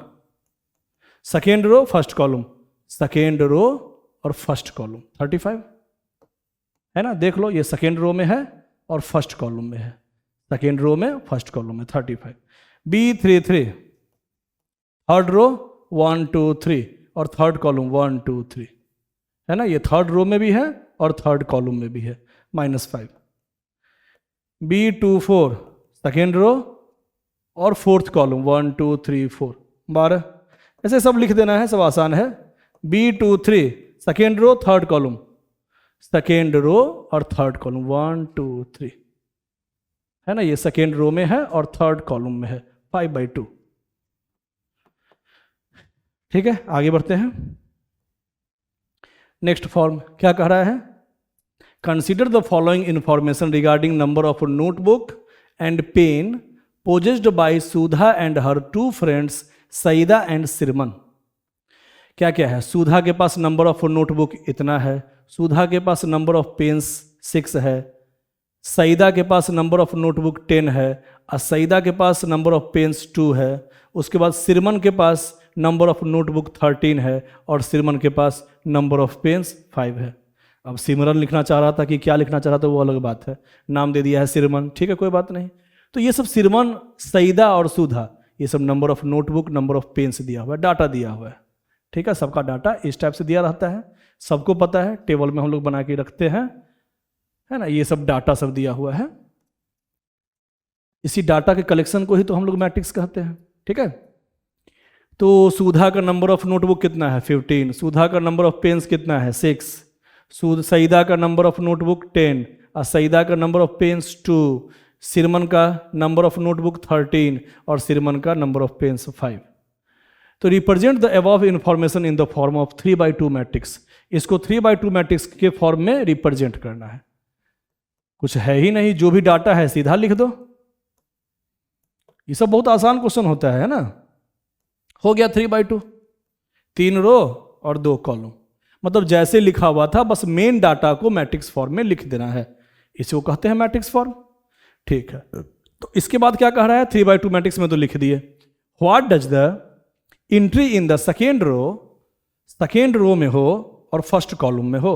second row first column, second row और फर्स्ट कॉलम 35 है ना। देख लो, ये सेकेंड रो में है और फर्स्ट कॉलम में है, सेकेंड रो में फर्स्ट कॉलम में 35। B33 थर्ड रो 1 2 3 और थर्ड कॉलम 1 2 3 है ना। ये थर्ड रो में भी है और थर्ड कॉलम में भी है, -5। B24 सेकेंड रो और फोर्थ कॉलम 1 2 3 4 12। ऐसे सब लिख देना है, सब आसान है। B23 second row third column, second row और थर्ड कॉलम 1 2 3 है ना। ये सेकेंड रो में है और थर्ड कॉलम में है, 5/2। ठीक है, आगे बढ़ते हैं। नेक्स्ट फॉर्म क्या कह रहा है? Consider the following information regarding number of notebook and pen possessed by Sudha and her 2 friends Saida and Simran. क्या क्या है? सुधा के पास नंबर ऑफ नोटबुक इतना है, सुधा के पास नंबर ऑफ पेन्स 6 है, सईदा के पास नंबर ऑफ नोटबुक 10 है और सईदा के पास नंबर ऑफ पेन्स 2 है। उसके बाद सिरमन के पास नंबर ऑफ नोटबुक 13 है और सिरमन के पास नंबर ऑफ पेन्स 5 है। अब सिमरन लिखना चाह रहा था कि क्या लिखना चाह रहा था वो अलग बात है, नाम दे दिया है सिरमन, ठीक है कोई बात नहीं। तो ये सब सिरमन, सईदा और सुधा, ये सब number of notebook, number of pens दिया हुआ है, डाटा दिया हुआ है। ठीक है, सबका डाटा इस टाइप से दिया रहता है, सबको पता है, टेबल में हम लोग बना के रखते हैं, है ना। ये सब डाटा सब दिया हुआ है, इसी डाटा के कलेक्शन को ही तो हम लोग मैट्रिक्स कहते हैं। ठीक है, तो सुधा का नंबर ऑफ नोटबुक कितना है? 15। सुधा का नंबर ऑफ पेन्स कितना है? 6। सईदा का नंबर ऑफ नोटबुक 10 और सईदा का नंबर ऑफ पेन्स 2। सिरमन का नंबर ऑफ नोटबुक 13 और सिरमन का नंबर ऑफ पेन्स 5। तो represent the above information in the form of 3/2 matrix. इसको 3/2 मैट्रिक्स के फॉर्म में रिप्रेजेंट करना है। कुछ है ही नहीं, जो भी डाटा है सीधा लिख दो। ये सब बहुत आसान क्वेश्चन होता है ना। हो गया 3/2, 3 रो और 2 कॉलम, मतलब जैसे लिखा हुआ था बस मेन डाटा को मैट्रिक्स फॉर्म में लिख देना है, इसी को कहते हैं मैट्रिक्स फॉर्म। ठीक है, तो इसके बाद क्या कह रहा है, 3/2 मैट्रिक्स में तो लिख दिए। What does the entry in the second row में हो और फर्स्ट कॉलम में हो,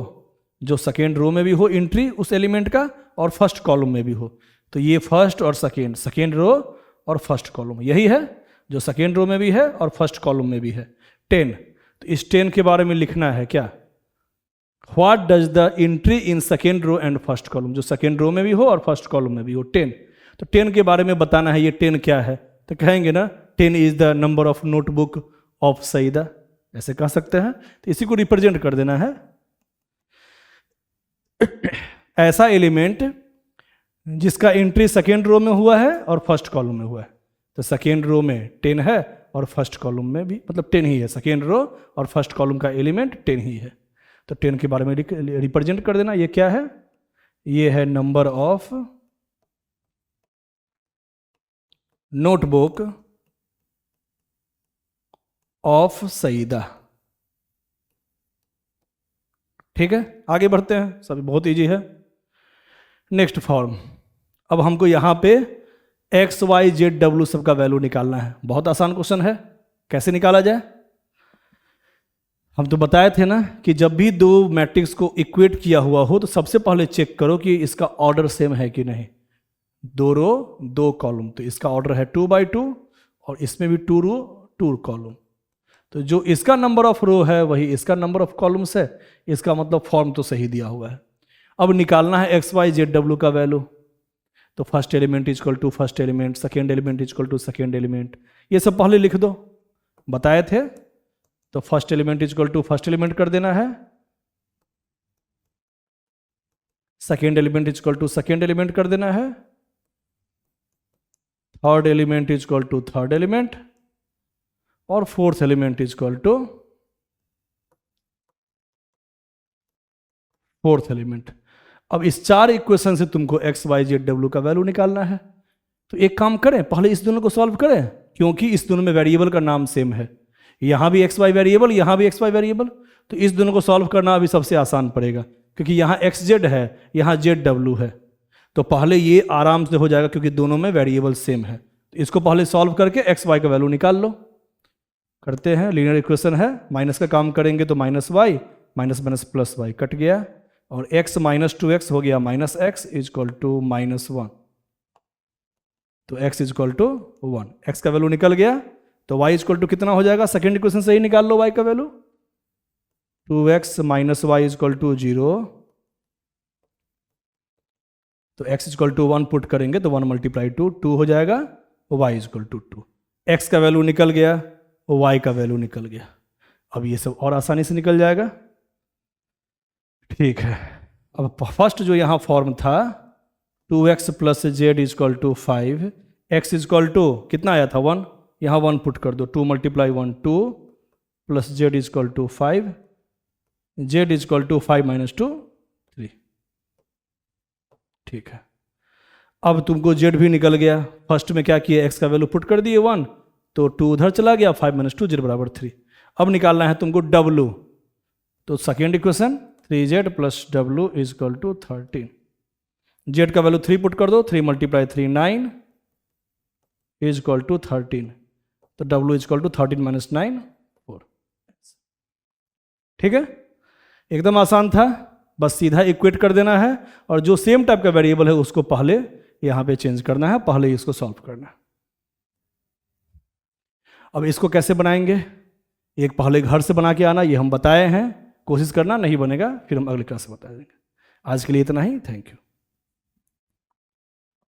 जो सेकेंड रो में भी हो एंट्री उस एलिमेंट का और फर्स्ट कॉलम में भी हो। तो ये फर्स्ट और सेकेंड रो और फर्स्ट कॉलम यही है, जो सेकेंड रो में भी है और फर्स्ट कॉलम में भी है। 10, तो इस 10 के बारे में लिखना है क्या, what does the entry in second row and first column, जो सेकेंड रो में भी हो और फर्स्ट कॉलम में भी हो 10। तो 10 के बारे में बताना है, ये 10 क्या है, तो कहेंगे ना 10 is the number of notebook of Saida, ऐसे कह सकते हैं। तो इसी को रिप्रेजेंट कर देना है। ऐसा एलिमेंट जिसका एंट्री सेकेंड रो में हुआ है और फर्स्ट कॉलम में हुआ है। तो सेकेंड रो में 10 है और फर्स्ट कॉलम में भी मतलब 10 ही है, सेकेंड रो और फर्स्ट कॉलम का एलिमेंट 10 ही है। तो 10 के बारे में रिप्रेजेंट कर देना। ये क्या है, ये है number of notebook of Saida. ठीक है, आगे बढ़ते हैं, सब बहुत इजी है। नेक्स्ट फॉर्म, अब हमको यहां पे एक्स वाई जेड डब्ल्यू सब का वैल्यू निकालना है। बहुत आसान क्वेश्चन है, कैसे निकाला जाए। हम तो बताए थे ना कि जब भी दो मैट्रिक्स को इक्वेट किया हुआ हो तो सबसे पहले चेक करो कि इसका ऑर्डर सेम है कि नहीं। 2 रो 2 कॉलम, तो इसका ऑर्डर है 2/2 और इसमें भी 2 रो 2 कॉलम। तो जो इसका नंबर ऑफ रो है वही इसका नंबर ऑफ कॉलम्स है, इसका मतलब फॉर्म तो सही दिया हुआ है। अब निकालना है एक्स वाई जेड डब्ल्यू का वैल्यू। तो first element is equal to first element, second element is equal to second element, ये सब पहले लिख दो, बताए थे। तो first element is equal to first element कर देना है, second element is equal to second element कर देना है, third element is equal to third element और fourth element is equal to fourth element. अब इस 4 इक्वेशन से तुमको एक्स वाई जेड डब्ल्यू का वैल्यू निकालना है। तो एक काम करें, पहले इस दोनों को सॉल्व करें, क्योंकि इस दोनों में वेरिएबल का नाम सेम है, यहां भी एक्स वाई वेरिएबल, यहां भी एक्स वाई वेरिएबल। तो इस दोनों को सॉल्व करना अभी सबसे आसान पड़ेगा, क्योंकि यहां एक्स जेड है, यहां जेड डब्ल्यू है। तो पहले ये आराम से हो जाएगा क्योंकि दोनों में वेरिएबल सेम है। तो इसको पहले सॉल्व करके एक्स वाई का वैल्यू निकाल लो। करते हैं, लीनियर इक्वेशन है, माइनस का काम करेंगे तो minus Y minus minus plus Y कट गया, और x माइनस 2x हो गया minus X is equal to -1। तो x is equal to 1, x का वैल्यू निकल गया। तो y इज इक्वल टू कितना हो जाएगा, सेकेंड इक्वेशन से ही निकाल लो y का value, 2x minus Y is equal to 0। तो x is equal to 1 put करेंगे तो 1 मल्टीप्लाई 2 हो जाएगा, y is equal to 2। x का वैल्यू निकल गया, y का वैल्यू निकल गया। अब ये सब और आसानी से निकल जाएगा। ठीक है, अब फर्स्ट जो यहाँ फॉर्म था 2x plus Z is equal to 5, x is equal to कितना आया था 1, यहाँ 1 पुट कर दो, 2 multiply 1 2 plus Z is equal to 5, Z is equal to 5 minus 2 3। ठीक है, अब तुमको जेड भी निकल गया। फर्स्ट में क्या किया, x का वैल्यू पुट कर दिए 1, तो 2 उधर चला गया, 5 माइनस 2 जेड बराबर 3। अब निकालना है तुमको w, तो second equation 3z plus w is equal to 13। z का वैल्यू 3 पुट कर दो, 3 मल्टीप्लाई 3 9 इज इक्वल टू 13। तो w is equal to 13 minus 9 4। ठीक है, एकदम आसान था, बस सीधा इक्वेट कर देना है, और जो सेम टाइप का वेरिएबल है उसको पहले यहां पे चेंज करना है, पहले ही इसको सॉल्व करना है। अब इसको कैसे बनाएंगे, एक पहले घर से बना के आना, ये हम बताए हैं, कोशिश करना, नहीं बनेगा फिर हम अगली क्लास में बता देंगे। आज के लिए इतना ही, थैंक यू।